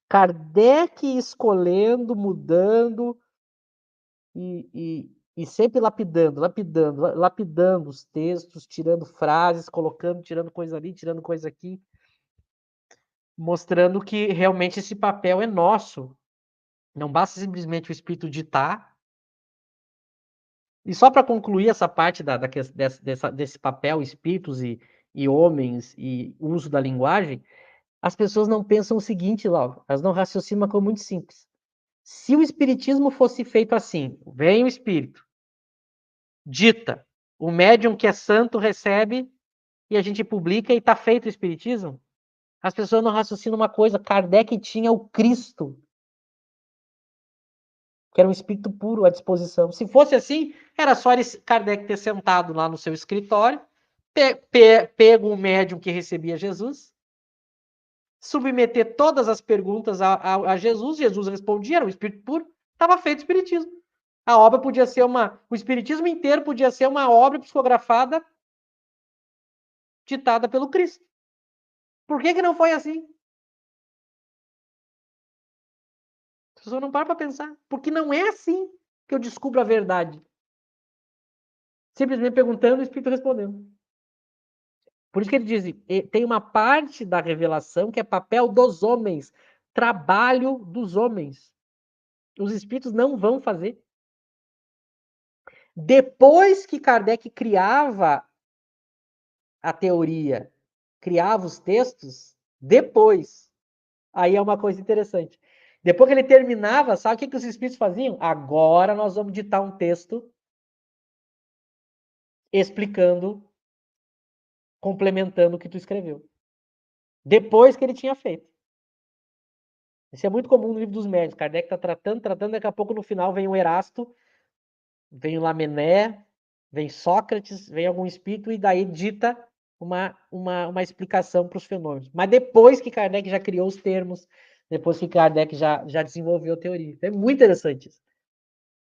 Speaker 2: Kardec escolhendo, mudando e sempre lapidando os textos, tirando frases, colocando, tirando coisa ali, tirando coisa aqui, mostrando que realmente esse papel é nosso. Não basta simplesmente o espírito ditar. E só para concluir essa parte desse papel, espíritos e homens e uso da linguagem, as pessoas não pensam o seguinte, Laura, elas não raciocinam uma coisa muito simples. Se o espiritismo fosse feito assim, vem o espírito, dita, o médium que é santo recebe e a gente publica e está feito o espiritismo, as pessoas não raciocinam uma coisa, Kardec tinha o Cristo, que era um espírito puro à disposição. Se fosse assim, era só Kardec ter sentado lá no seu escritório, pego o médium que recebia Jesus, submeter todas as perguntas a Jesus, Jesus respondia, era um espírito puro, estava feito o espiritismo. A obra podia ser o espiritismo inteiro podia ser uma obra psicografada ditada pelo Cristo. Por que não foi assim? As pessoas não param para pensar. Porque não é assim que eu descubro a verdade. Simplesmente perguntando e o Espírito respondendo. Por isso que ele diz, tem uma parte da revelação que é papel dos homens, trabalho dos homens. Os Espíritos não vão fazer. Depois que Kardec criava a teoria, criava os textos, depois, aí é uma coisa interessante. Depois que ele terminava, sabe o que os Espíritos faziam? Agora nós vamos ditar um texto explicando, complementando o que tu escreveu. Depois que ele tinha feito. Isso é muito comum no livro dos médios. Kardec está tratando, daqui a pouco no final vem o Erasto, vem o Lamennais, vem Sócrates, vem algum espírito e daí dita uma explicação para os fenômenos. Mas depois que Kardec já criou os termos, depois que Kardec já desenvolveu a teoria. É muito interessante isso.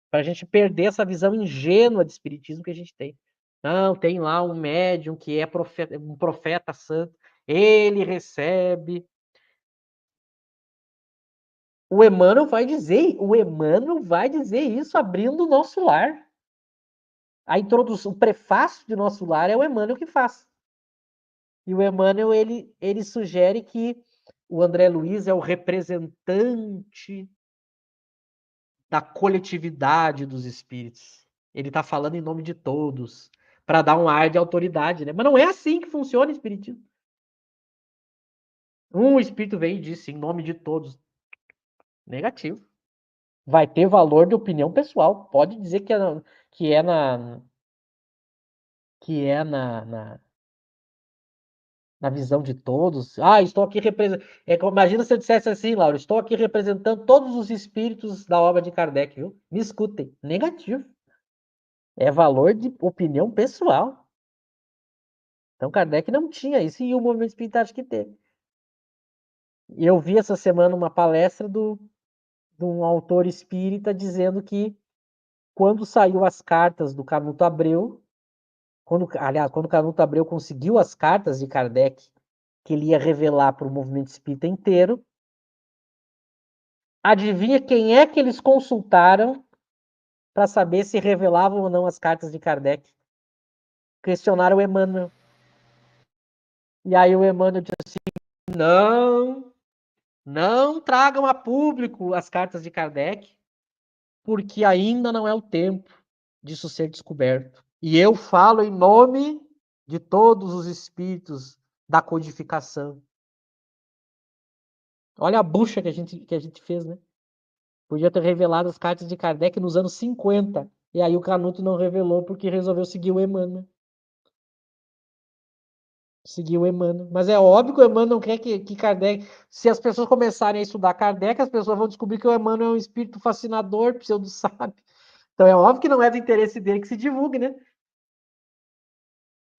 Speaker 2: Para a gente perder essa visão ingênua de espiritismo que a gente tem. Não, tem lá um médium que é um profeta santo, ele recebe. O Emmanuel vai dizer isso abrindo o nosso lar. A introdução, o prefácio de nosso lar é o Emmanuel que faz. E o Emmanuel, ele sugere que o André Luiz é o representante da coletividade dos espíritos. Ele está falando em nome de todos, para dar um ar de autoridade, né? Mas não é assim que funciona o espiritismo. Um espírito vem e disse em nome de todos. Negativo. Vai ter valor de opinião pessoal. Pode dizer que é na na visão de todos. Ah, estou aqui representando. Imagina se eu dissesse assim, Laura, estou aqui representando todos os espíritos da obra de Kardec, viu? Me escutem. Negativo. É valor de opinião pessoal. Então, Kardec não tinha isso e o movimento espírita acho que teve. E eu vi essa semana uma palestra de um autor espírita dizendo que quando saiu as cartas do Canuto Abreu, aliás, quando o Canuto Abreu conseguiu as cartas de Kardec, que ele ia revelar para o movimento espírita inteiro, adivinha quem é que eles consultaram para saber se revelavam ou não as cartas de Kardec? Questionaram o Emmanuel. E aí o Emmanuel disse assim, não tragam a público as cartas de Kardec, porque ainda não é o tempo disso ser descoberto. E eu falo em nome de todos os espíritos da codificação. Olha a bucha que a gente fez, né? Podia ter revelado as cartas de Kardec nos anos 50. E aí o Canuto não revelou porque resolveu seguir o Emmanuel. Seguir o Emmanuel. Mas é óbvio que o Emmanuel não quer que Kardec... Se as pessoas começarem a estudar Kardec, as pessoas vão descobrir que o Emmanuel é um espírito fascinador, pseudo-sábio. Então é óbvio que não é do interesse dele que se divulgue, né?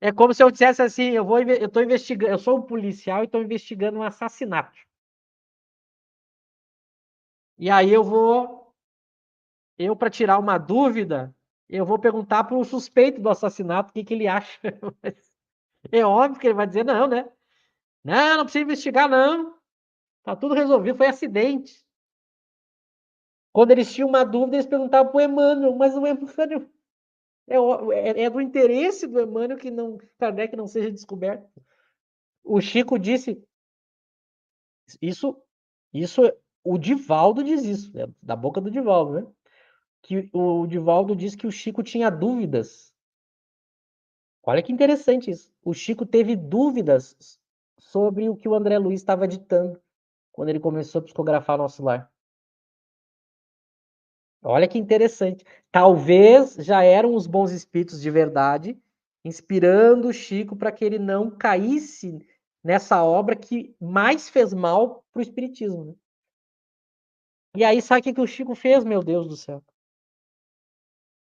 Speaker 2: É como se eu dissesse assim, eu estou investigando, eu sou um policial e estou investigando um assassinato. E aí para tirar uma dúvida, eu vou perguntar para o suspeito do assassinato o que ele acha. É óbvio que ele vai dizer não, né? Não precisa investigar, não. Tá tudo resolvido, foi acidente. Quando eles tinham uma dúvida, eles perguntavam para o Emmanuel, mas o Emmanuel é do interesse do Emmanuel que Kardec não seja descoberto. O Chico disse, isso, o Divaldo diz isso, né? Da boca do Divaldo, né? Que o Divaldo diz que o Chico tinha dúvidas. Olha que interessante isso. O Chico teve dúvidas sobre o que o André Luiz estava ditando quando ele começou a psicografar Nosso Lar. Olha que interessante. Talvez já eram os bons espíritos de verdade, inspirando o Chico para que ele não caísse nessa obra que mais fez mal para o espiritismo. Né? E aí, sabe o que o Chico fez, meu Deus do céu?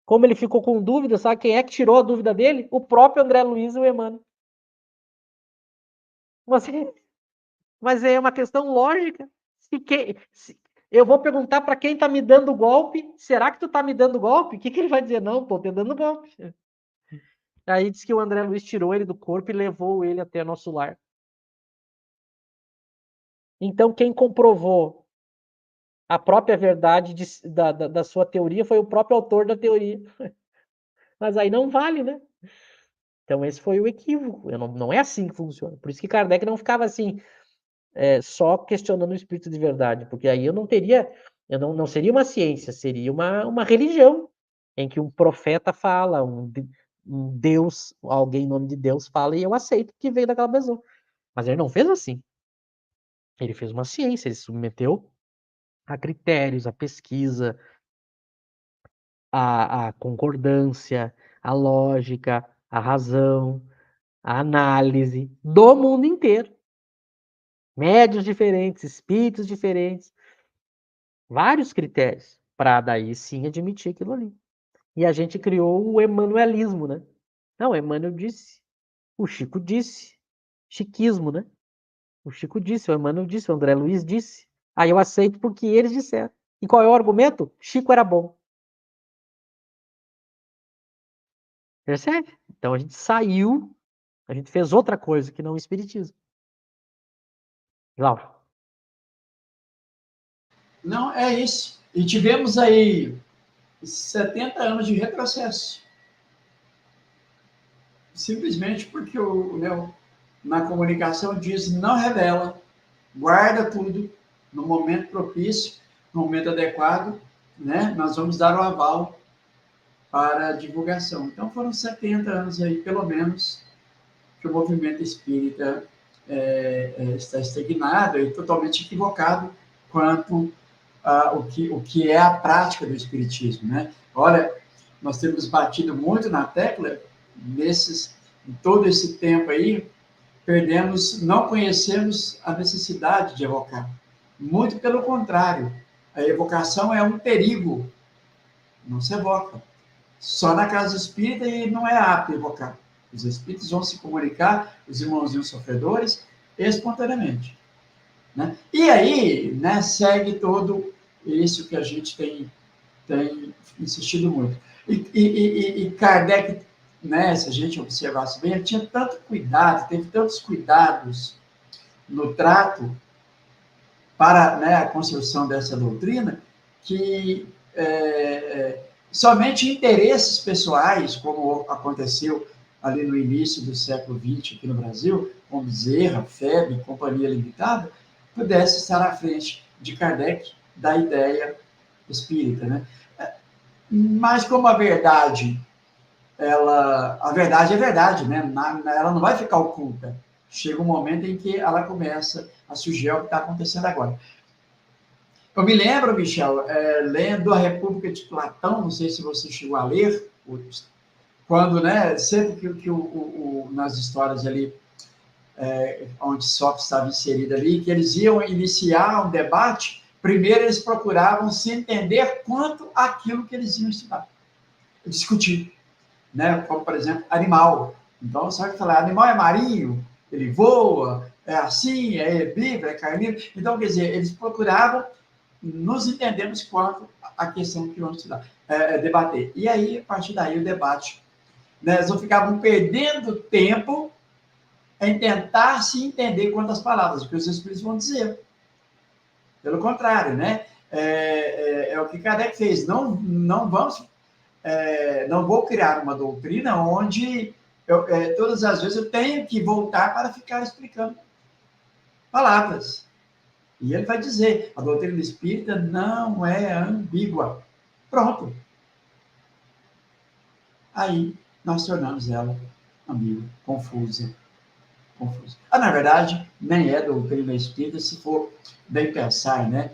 Speaker 2: Como ele ficou com dúvida, sabe quem é que tirou a dúvida dele? O próprio André Luiz e o Emmanuel. Mas é uma questão lógica. Eu vou perguntar para quem está me dando golpe, será que tu está me dando golpe? O que ele vai dizer? Não, estou te dando golpe. Aí diz que o André Luiz tirou ele do corpo e levou ele até Nosso Lar. Então, quem comprovou a própria verdade da sua teoria foi o próprio autor da teoria. Mas aí não vale, né? Então, esse foi o equívoco. Não é assim que funciona. Por isso que Kardec não ficava assim, só questionando o espírito de verdade, porque aí eu não seria uma ciência, seria uma religião, em que um profeta fala, um Deus, alguém em nome de Deus fala, e eu aceito que veio daquela pessoa. Mas ele não fez assim. Ele fez uma ciência, ele submeteu a critérios, a pesquisa, a concordância, a lógica, a razão, a análise do mundo inteiro. Médios diferentes, espíritos diferentes, vários critérios, para daí sim admitir aquilo ali. E a gente criou o emanuelismo, né? Não, o Emmanuel disse, o Chico disse, chiquismo, né? O Chico disse, o Emmanuel disse, o André Luiz disse. Aí eu aceito porque eles disseram. E qual é o argumento? Chico era bom. Percebe? Então a gente saiu, a gente fez outra coisa que não o espiritismo. Laura.
Speaker 1: Não, é isso. E tivemos aí 70 anos de retrocesso. Simplesmente porque na comunicação diz não revela, guarda tudo no momento propício, no momento adequado, né? Nós vamos dar o aval para a divulgação. Então foram 70 anos aí, pelo menos, que o movimento espírita está estagnado e totalmente equivocado quanto o que é a prática do espiritismo, né? Olha, nós temos batido muito na tecla em todo esse tempo aí não conhecemos a necessidade de evocar. Muito pelo contrário, a evocação é um perigo, não se evoca. Só na casa espírita e não é apto evocar. Os espíritos vão se comunicar, os irmãozinhos sofredores, espontaneamente. Né? E aí, né, segue todo isso que a gente tem insistido muito. E Kardec, né, se a gente observasse bem, ele tinha tanto cuidado, teve tantos cuidados no trato para, né, a construção dessa doutrina, que somente interesses pessoais, como aconteceu ali no início do século XX aqui no Brasil, com Bezerra, Feb, Companhia Limitada, pudesse estar à frente de Kardec da ideia espírita, né? Mas como a verdade é verdade, né? Ela não vai ficar oculta. Chega um momento em que ela começa a surgir o que está acontecendo agora. Eu me lembro, Michel, lendo a República de Platão, não sei se você chegou a ler, quando, né, sempre que nas histórias ali, onde Sócrates estava inserido ali, que eles iam iniciar um debate, primeiro eles procuravam se entender quanto àquilo que eles iam estudar, discutir, né? Como, por exemplo, animal. Então, só que falar, animal é marinho, ele voa, é assim, é herbívoro, é carnívoro. Então, quer dizer, eles procuravam nos entendemos quanto à questão que vamos estudar, debater. E aí, a partir daí, o debate. Né, eles não ficavam perdendo tempo em tentar se entender quantas palavras, o que os Espíritos vão dizer. Pelo contrário, né? É o que Kardec fez. Não vou criar uma doutrina onde todas as vezes eu tenho que voltar para ficar explicando palavras. E ele vai dizer, a doutrina espírita não é ambígua. Pronto. Aí nós tornamos ela ambígua, confusa. Na verdade, nem é doutrina espírita, se for bem pensar, né?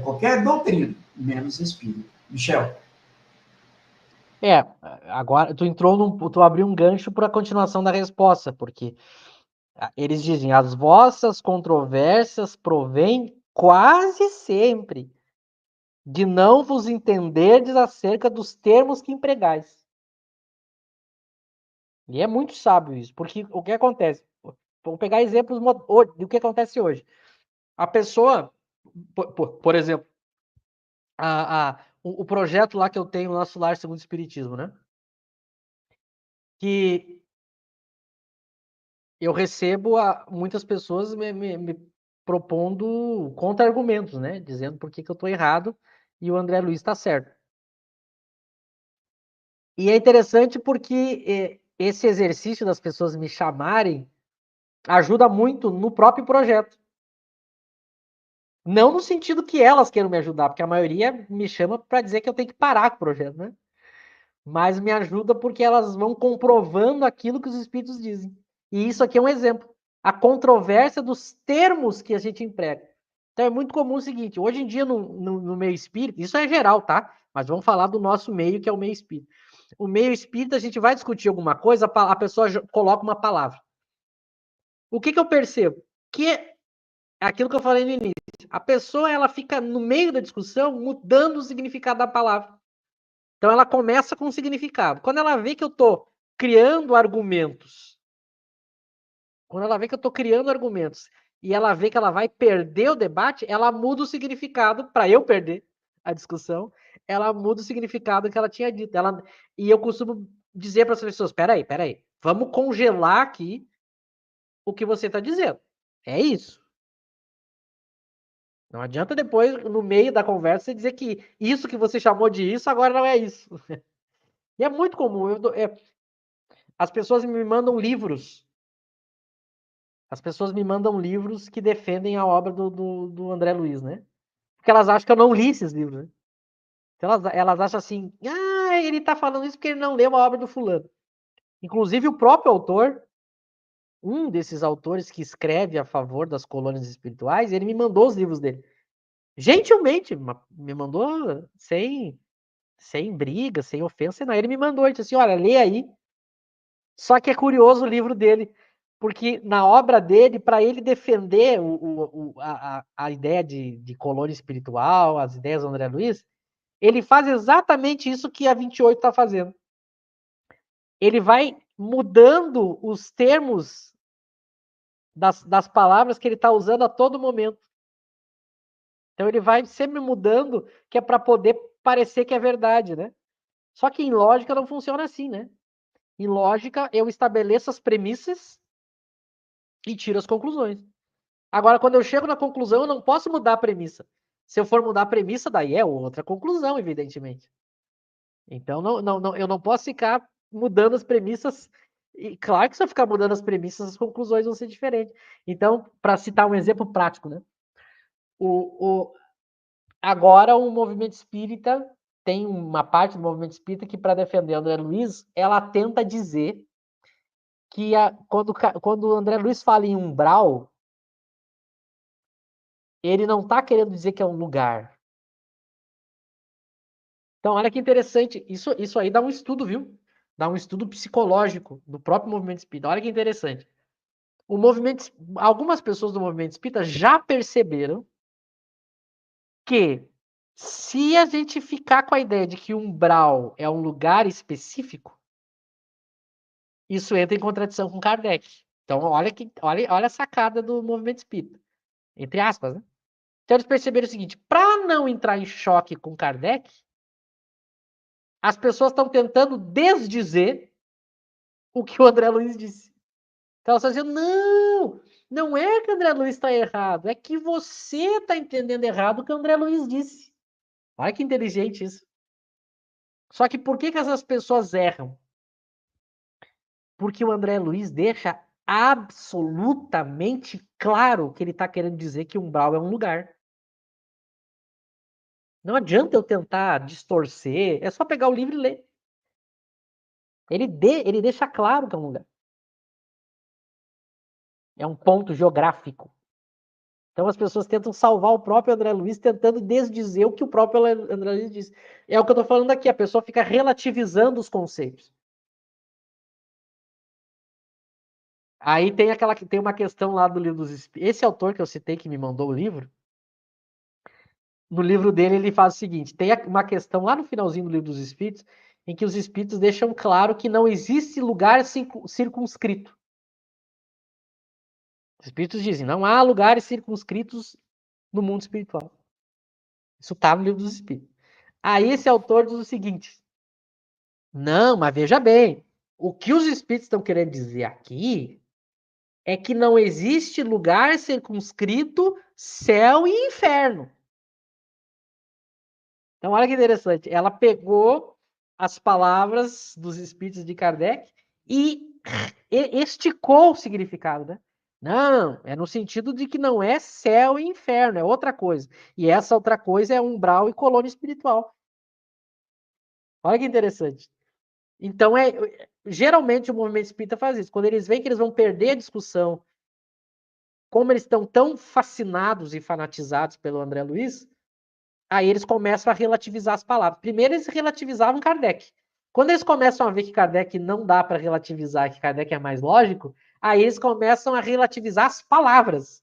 Speaker 1: Qualquer doutrina, menos espírita. Michel.
Speaker 2: Agora tu abriu um gancho para a continuação da resposta, porque eles dizem, as vossas controvérsias provêm quase sempre de não vos entenderdes acerca dos termos que empregais. E é muito sábio isso, porque o que acontece? Vamos pegar exemplos do que acontece hoje. A pessoa, por exemplo, o projeto lá que eu tenho, o Nosso Lar Segundo o Espiritismo, né? Que eu recebo muitas pessoas me propondo contra-argumentos, né? Dizendo por que eu estou errado e o André Luiz está certo. E é interessante porque esse exercício das pessoas me chamarem ajuda muito no próprio projeto. Não no sentido que elas queiram me ajudar, porque a maioria me chama para dizer que eu tenho que parar com o projeto, né? Mas me ajuda porque elas vão comprovando aquilo que os espíritos dizem. E isso aqui é um exemplo. A controvérsia dos termos que a gente emprega. Então é muito comum o seguinte, hoje em dia no meio espírita, isso é geral, tá? Mas vamos falar do nosso meio, que é o meio espírita. O meio espírita, a gente vai discutir alguma coisa, a pessoa coloca uma palavra. O que eu percebo? Que é aquilo que eu falei no início. A pessoa, ela fica no meio da discussão mudando o significado da palavra. Então ela começa com um significado. Quando ela vê que eu estou criando argumentos, e ela vê que ela vai perder o debate, ela muda o significado para eu perder a discussão. Ela muda o significado que ela tinha dito. E eu costumo dizer para as pessoas: peraí, vamos congelar aqui o que você está dizendo. É isso. Não adianta depois, no meio da conversa, você dizer que isso que você chamou de isso agora não é isso. E é muito comum. As pessoas me mandam livros. As pessoas me mandam livros que defendem a obra do André Luiz, né? Porque elas acham que eu não li esses livros, né? Então elas acham assim, ele tá falando isso porque ele não leu a obra do fulano. Inclusive o próprio autor, um desses autores que escreve a favor das colônias espirituais, ele me mandou os livros dele. Gentilmente, me mandou sem briga, sem ofensa, não. Ele me mandou, ele disse assim, olha, lê aí. Só que é curioso o livro dele, Porque na obra dele, para ele defender a ideia de colônia espiritual, as ideias do André Luiz, ele faz exatamente isso que a 28 está fazendo. Ele vai mudando os termos das palavras que ele está usando a todo momento. Então ele vai sempre mudando, que é para poder parecer que é verdade, né? Só que em lógica não funciona assim, né? Em lógica, eu estabeleço as premissas e tiro as conclusões. Agora, quando eu chego na conclusão, eu não posso mudar a premissa. Se eu for mudar a premissa, daí é outra conclusão, evidentemente. Então, eu não posso ficar mudando as premissas. E claro que se eu ficar mudando as premissas, as conclusões vão ser diferentes. Então, para citar um exemplo prático, né? Agora, o movimento espírita tem uma parte do movimento espírita que, para defender André Luiz, ela tenta dizer que quando o André Luiz fala em umbral, ele não está querendo dizer que é um lugar. Então, olha que interessante. Isso aí dá um estudo, viu? Dá um estudo psicológico do próprio movimento espírita. Olha que interessante. Algumas pessoas do movimento espírita já perceberam que se a gente ficar com a ideia de que umbral é um lugar específico, isso entra em contradição com Kardec. Então, olha a sacada do movimento espírita. Entre aspas, né? Então, eles perceberam o seguinte: para não entrar em choque com Kardec, as pessoas estão tentando desdizer o que o André Luiz disse. Então, elas estão dizendo: não é que o André Luiz está errado, é que você está entendendo errado o que o André Luiz disse. Olha que inteligente isso. Só que por que essas pessoas erram? Porque o André Luiz deixa absolutamente claro que ele está querendo dizer que umbral é um lugar. Não adianta eu tentar distorcer, é só pegar o livro e ler. Ele deixa claro que é um lugar. É um ponto geográfico. Então as pessoas tentam salvar o próprio André Luiz, tentando desdizer o que o próprio André Luiz disse. É o que eu estou falando aqui, a pessoa fica relativizando os conceitos. Aí tem uma questão lá do livro dos Espíritos. Esse autor que eu citei, que me mandou o livro, no livro dele ele faz o seguinte: tem uma questão lá no finalzinho do livro dos Espíritos, em que os Espíritos deixam claro que não existe lugar circunscrito. Os Espíritos dizem, não há lugares circunscritos no mundo espiritual. Isso está no livro dos Espíritos. Aí esse autor diz o seguinte: não, mas veja bem, o que os Espíritos estão querendo dizer aqui é que não existe lugar circunscrito céu e inferno. Então, olha que interessante. Ela pegou as palavras dos Espíritos de Kardec e esticou o significado, né? Não, é no sentido de que não é céu e inferno, é outra coisa. E essa outra coisa é umbral e colônia espiritual. Olha que interessante. Então, geralmente o movimento espírita faz isso. Quando eles veem que eles vão perder a discussão, como eles estão tão fascinados e fanatizados pelo André Luiz, aí eles começam a relativizar as palavras. Primeiro eles relativizavam Kardec. Quando eles começam a ver que Kardec não dá para relativizar, que Kardec é mais lógico, aí eles começam a relativizar as palavras,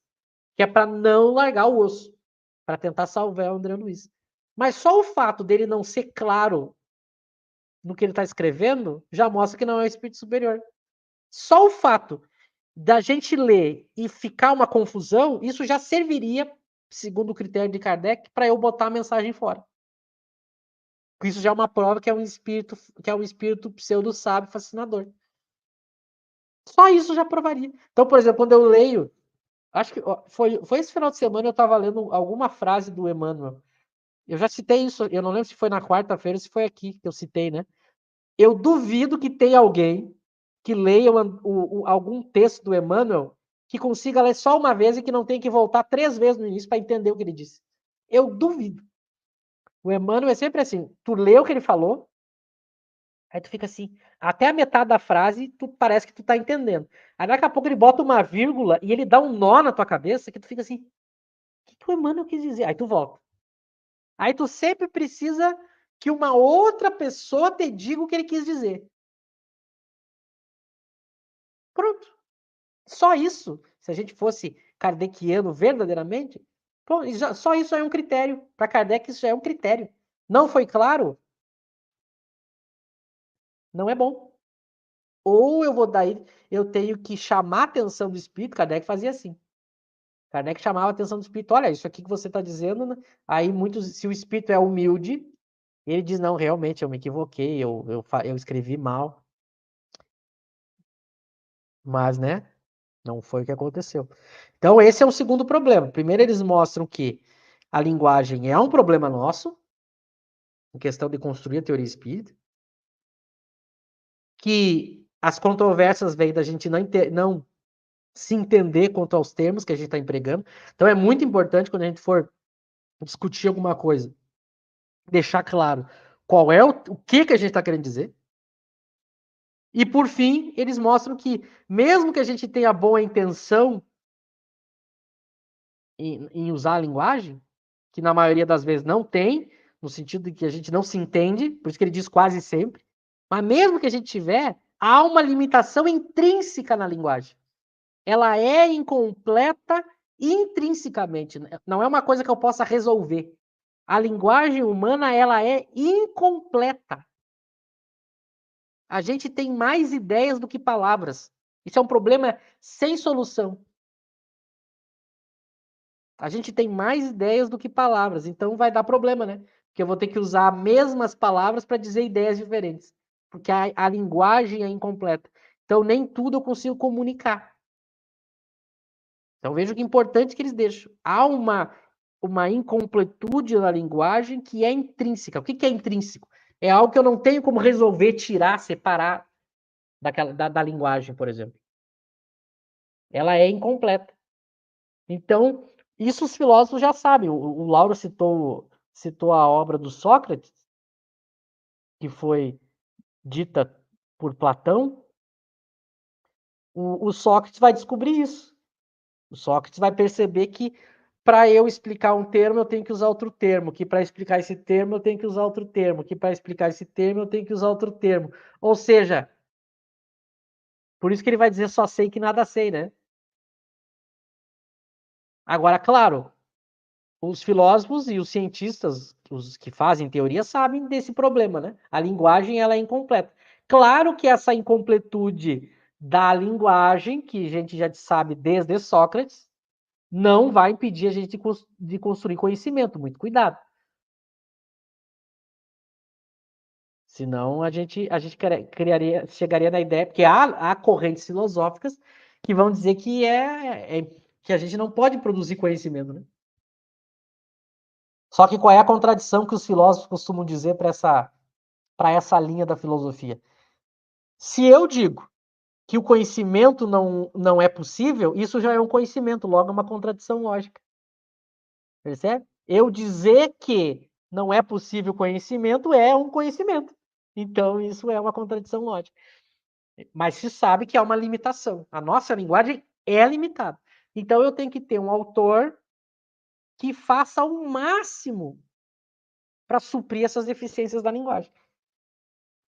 Speaker 2: que é para não largar o osso, para tentar salvar o André Luiz. Mas só o fato dele não ser claro no que ele está escrevendo já mostra que não é um espírito superior. Só o fato da gente ler e ficar uma confusão, isso já serviria, segundo o critério de Kardec, para eu botar a mensagem fora. Isso já é uma prova que é um espírito pseudo-sábio fascinador. Só isso já provaria. Então, por exemplo, quando eu leio, acho que foi esse final de semana eu estava lendo alguma frase do Emmanuel. Eu já citei isso, eu não lembro se foi na quarta-feira ou se foi aqui que eu citei, né? Eu duvido que tenha alguém que leia algum texto do Emmanuel que consiga ler só uma vez e que não tenha que voltar 3 vezes no início para entender o que ele disse. Eu duvido. O Emmanuel é sempre assim, tu lê o que ele falou, aí tu fica assim, até a metade da frase, tu parece que tu tá entendendo. Aí daqui a pouco ele bota uma vírgula e ele dá um nó na tua cabeça que tu fica assim, o que o Emmanuel quis dizer? Aí tu volta. Aí tu sempre precisa que uma outra pessoa te diga o que ele quis dizer. Pronto. Só isso, se a gente fosse kardeciano verdadeiramente, pô, só isso é um critério. Para Kardec, isso é um critério. Não foi claro? Não é bom. Ou eu tenho que chamar a atenção do espírito. Kardec fazia assim. Kardec chamava a atenção do espírito. Olha, isso aqui que você está dizendo, né? Aí se o espírito é humilde, ele diz, não, realmente, eu me equivoquei, eu escrevi mal. Mas, né? Não foi o que aconteceu. Então, esse é o segundo problema. Primeiro, eles mostram que a linguagem é um problema nosso, em questão de construir a teoria espírita, que as controvérsias vêm da gente não se entender quanto aos termos que a gente está empregando. Então, é muito importante, quando a gente for discutir alguma coisa, deixar claro qual é o que a gente está querendo dizer. E, por fim, eles mostram que, mesmo que a gente tenha boa intenção em usar a linguagem, que na maioria das vezes não tem, no sentido de que a gente não se entende, por isso que ele diz quase sempre, mas mesmo que a gente tiver, há uma limitação intrínseca na linguagem. Ela é incompleta intrinsecamente, não é uma coisa que eu possa resolver. A linguagem humana, ela é incompleta. A gente tem mais ideias do que palavras. Isso é um problema sem solução. A gente tem mais ideias do que palavras, então vai dar problema, né? Porque eu vou ter que usar as mesmas palavras para dizer ideias diferentes, porque a linguagem é incompleta. Então, nem tudo eu consigo comunicar. Então, veja que importante que eles deixam. Há uma incompletude na linguagem que é intrínseca. O que é intrínseco? É algo que eu não tenho como resolver, tirar, separar da linguagem, por exemplo. Ela é incompleta. Então, isso os filósofos já sabem. O Lauro citou a obra do Sócrates, que foi dita por Platão. O Sócrates vai descobrir isso. O Sócrates vai perceber que para eu explicar um termo, eu tenho que usar outro termo, que para explicar esse termo, eu tenho que usar outro termo, que para explicar esse termo, eu tenho que usar outro termo. Ou seja, por isso que ele vai dizer só sei que nada sei, né? Agora, claro, os filósofos e os cientistas, os que fazem teoria, sabem desse problema, né? A linguagem ela é incompleta. Claro que essa incompletude da linguagem, que a gente já sabe desde Sócrates, não vai impedir a gente de construir conhecimento. Muito cuidado. Senão a gente chegaria na ideia, porque há correntes filosóficas que vão dizer que a gente não pode produzir conhecimento, né? Só que qual é a contradição que os filósofos costumam dizer para essa linha da filosofia? Se eu digo que o conhecimento não é possível, isso já é um conhecimento, logo é uma contradição lógica. Percebe? Eu dizer que não é possível conhecimento é um conhecimento. Então, isso é uma contradição lógica. Mas se sabe que há uma limitação. A nossa linguagem é limitada. Então, eu tenho que ter um autor que faça o máximo para suprir essas deficiências da linguagem.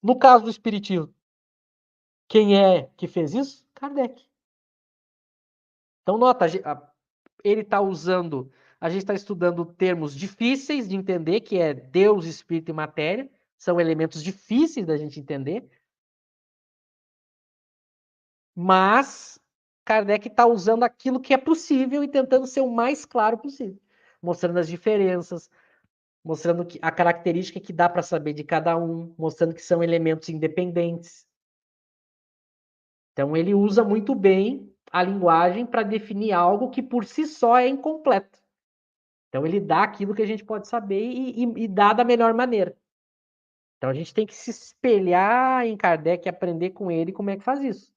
Speaker 2: No caso do Espiritismo, quem é que fez isso? Kardec. Então, nota, ele está usando, a gente está estudando termos difíceis de entender, que é Deus, Espírito e Matéria, são elementos difíceis da gente entender, mas Kardec está usando aquilo que é possível e tentando ser o mais claro possível, mostrando as diferenças, mostrando a característica que dá para saber de cada um, mostrando que são elementos independentes. Então, ele usa muito bem a linguagem para definir algo que por si só é incompleto. Então, ele dá aquilo que a gente pode saber e dá da melhor maneira. Então, a gente tem que se espelhar em Kardec e aprender com ele como é que faz isso.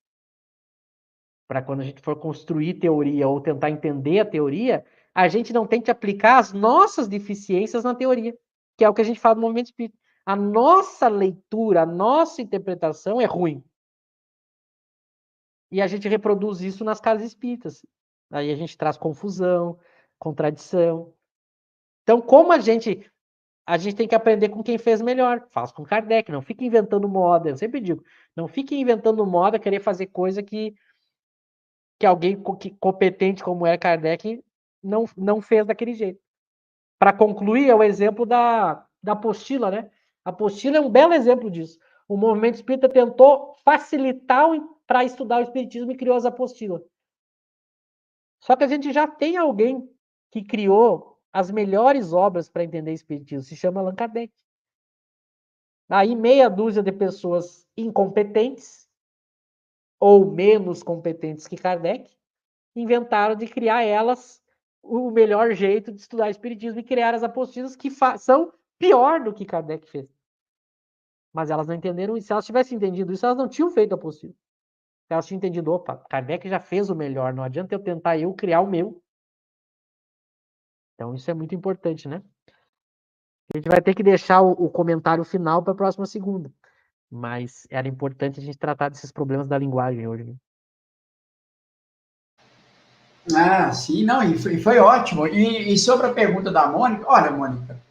Speaker 2: Para quando a gente for construir teoria ou tentar entender a teoria, a gente não tem que aplicar as nossas deficiências na teoria, que é o que a gente fala no movimento espírita. A nossa leitura, a nossa interpretação é ruim. E a gente reproduz isso nas casas espíritas. Aí a gente traz confusão, contradição. Então, como a gente tem que aprender com quem fez melhor. Faz com Kardec, não fique inventando moda. Eu sempre digo, não fique inventando moda, querer fazer coisa que que alguém competente como era Kardec não fez daquele jeito. Para concluir, é o exemplo da apostila, né? A apostila é um belo exemplo disso. O movimento espírita tentou facilitar para estudar o espiritismo e criou as apostilas. Só que a gente já tem alguém que criou as melhores obras para entender espiritismo, se chama Allan Kardec. Aí meia dúzia de pessoas incompetentes ou menos competentes que Kardec inventaram de criar elas o melhor jeito de estudar espiritismo e criar as apostilas que são pior do que Kardec fez. Mas elas não entenderam isso. Se elas tivessem entendido isso, elas não tinham feito a apostila. Elas tinham entendido, opa, Kardec já fez o melhor, não adianta eu tentar criar o meu. Então isso é muito importante, né? A gente vai ter que deixar o comentário final para a próxima segunda. Mas era importante a gente tratar desses problemas da linguagem hoje. Né?
Speaker 1: Ah, sim, não, e foi ótimo. E sobre a pergunta da Mônica, olha, Mônica,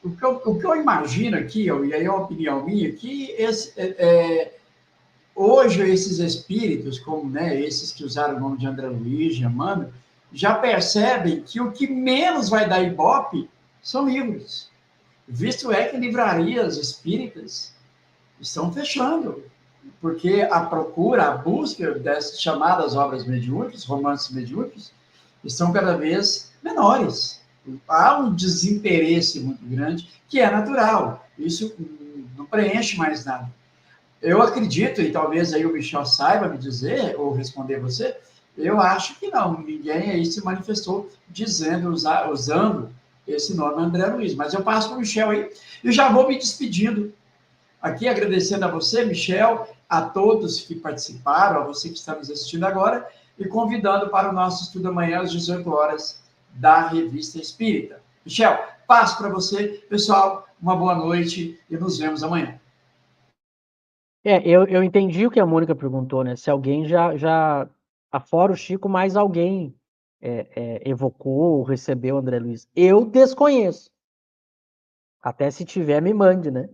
Speaker 1: o que eu imagino aqui, e aí é uma opinião minha, que hoje esses espíritos, como né, esses que usaram o nome de André Luiz, Emmanuel, já percebem que o que menos vai dar ibope são livros. Visto é que livrarias espíritas estão fechando, porque a procura, a busca dessas chamadas obras mediúnicas, romances mediúnicos, estão cada vez menores. Há um desinteresse muito grande, que é natural. Isso não preenche mais nada. Eu acredito, e talvez aí o Michel saiba me dizer, ou responder você, eu acho que não, ninguém aí se manifestou dizendo, usando esse nome André Luiz. Mas eu passo para o Michel aí e já vou me despedindo aqui, agradecendo a você, Michel, a todos que participaram, a você que está nos assistindo agora, e convidando para o nosso estudo amanhã às 18 horas da Revista Espírita. Michel, passo para você. Pessoal, uma boa noite e nos vemos amanhã.
Speaker 2: Eu entendi o que a Mônica perguntou, né? Se alguém afora o Chico, mais alguém evocou ou recebeu André Luiz. Eu desconheço. Até se tiver, me mande, né?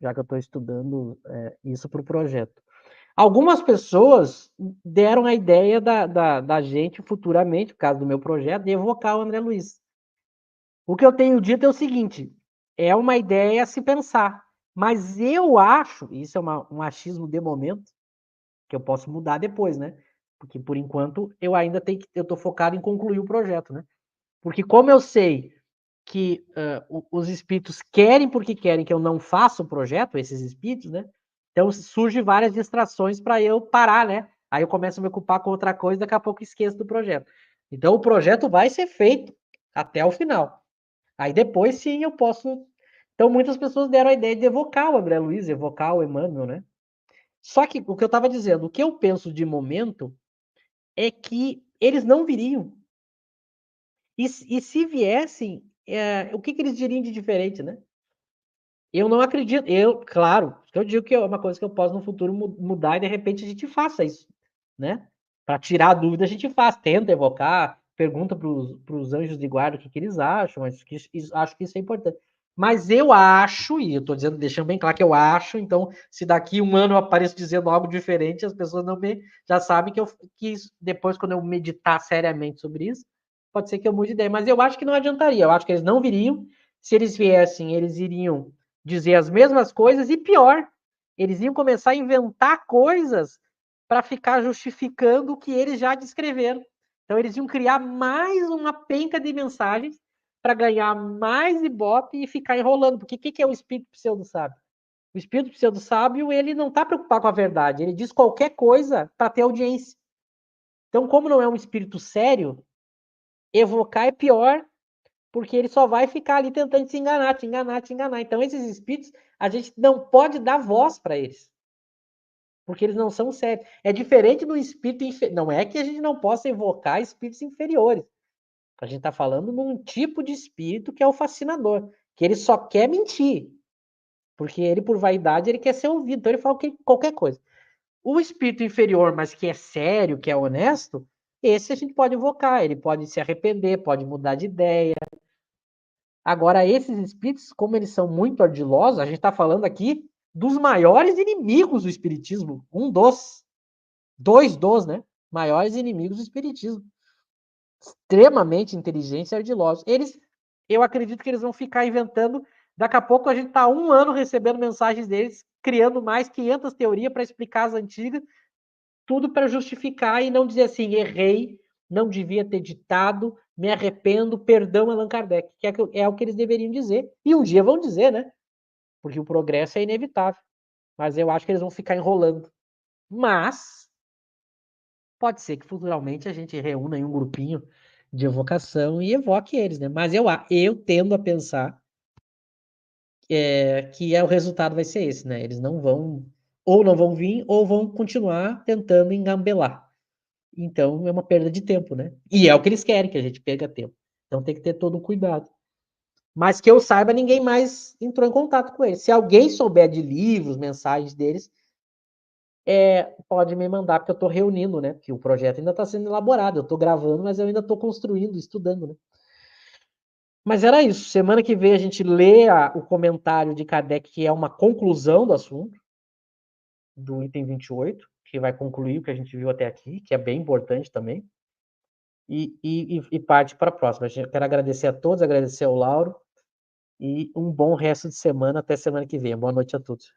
Speaker 2: Já que eu estou estudando isso para o projeto. Algumas pessoas deram a ideia da gente futuramente, no caso do meu projeto, de evocar o André Luiz. O que eu tenho dito é o seguinte, é uma ideia a se pensar, mas eu acho, isso é um achismo de momento, que eu posso mudar depois, né? Porque, por enquanto, eu ainda eu estou focado em concluir o projeto, né? Porque como eu sei que os espíritos querem porque querem que eu não faça o projeto, esses espíritos, né? Então surgem várias distrações para eu parar, né? Aí eu começo a me ocupar com outra coisa, daqui a pouco esqueço do projeto. Então o projeto vai ser feito até o final. Aí depois sim eu posso. Então muitas pessoas deram a ideia de evocar o André Luiz, evocar o Emmanuel, né? Só que o que eu estava dizendo, o que eu penso de momento é que eles não viriam. E se viessem, o que eles diriam de diferente, né? Eu não acredito. Claro, eu digo que é uma coisa que eu posso no futuro mudar e de repente a gente faça isso, né? Para tirar a dúvida, a gente faz, tenta evocar, pergunta para os anjos de guarda o que eles acham, acho que isso é importante. Mas eu acho, e eu estou dizendo, deixando bem claro que eu acho, então, se daqui um ano eu apareço dizendo algo diferente, as pessoas já sabem que depois, quando eu meditar seriamente sobre isso, pode ser que eu mude de ideia. Mas eu acho que não adiantaria, eu acho que eles não viriam. Se eles viessem, eles iriam dizer as mesmas coisas e pior, eles iam começar a inventar coisas para ficar justificando o que eles já descreveram. Então eles iam criar mais uma penca de mensagens para ganhar mais ibope e ficar enrolando. Porque o que é o espírito pseudo-sábio? O espírito pseudo-sábio, ele não está preocupado com a verdade, ele diz qualquer coisa para ter audiência. Então, como não é um espírito sério, evocar é pior, porque ele só vai ficar ali tentando te enganar, te enganar, te enganar. Então, esses espíritos, a gente não pode dar voz para eles, porque eles não são sérios. É diferente do espírito inferior. Não é que a gente não possa evocar espíritos inferiores. A gente está falando num tipo de espírito que é o fascinador, que ele só quer mentir, porque ele, por vaidade, ele quer ser ouvido. Então, ele fala qualquer coisa. O espírito inferior, mas que é sério, que é honesto, esse a gente pode evocar. Ele pode se arrepender, pode mudar de ideia. Agora, esses espíritos, como eles são muito ardilosos, a gente está falando aqui dos maiores inimigos do espiritismo, dois dos, né, maiores inimigos do espiritismo, extremamente inteligentes e ardilosos. Eu acredito que eles vão ficar inventando, daqui a pouco a gente está 1 ano recebendo mensagens deles, criando mais 500 teorias para explicar as antigas, tudo para justificar e não dizer assim, errei, não devia ter ditado, me arrependo, perdão, Allan Kardec, que é o que eles deveriam dizer, e um dia vão dizer, né? Porque o progresso é inevitável. Mas eu acho que eles vão ficar enrolando. Mas pode ser que futuramente a gente reúna em um grupinho de evocação e evoque eles, né? Mas eu tendo a pensar que o resultado vai ser esse, né? Eles não vão vir, ou vão continuar tentando engambelar. Então é uma perda de tempo, né? E é o que eles querem, que a gente perca tempo. Então tem que ter todo um cuidado. Mas que eu saiba, ninguém mais entrou em contato com eles. Se alguém souber de livros, mensagens deles, pode me mandar, porque eu estou reunindo, né? Porque o projeto ainda está sendo elaborado. Eu estou gravando, mas eu ainda estou construindo, estudando, né? Mas era isso. Semana que vem a gente lê o comentário de Kardec, que é uma conclusão do assunto, do item 28, que vai concluir o que a gente viu até aqui, que é bem importante também. E parte para a próxima. Eu quero agradecer a todos, agradecer ao Lauro, e um bom resto de semana, até semana que vem. Boa noite a todos.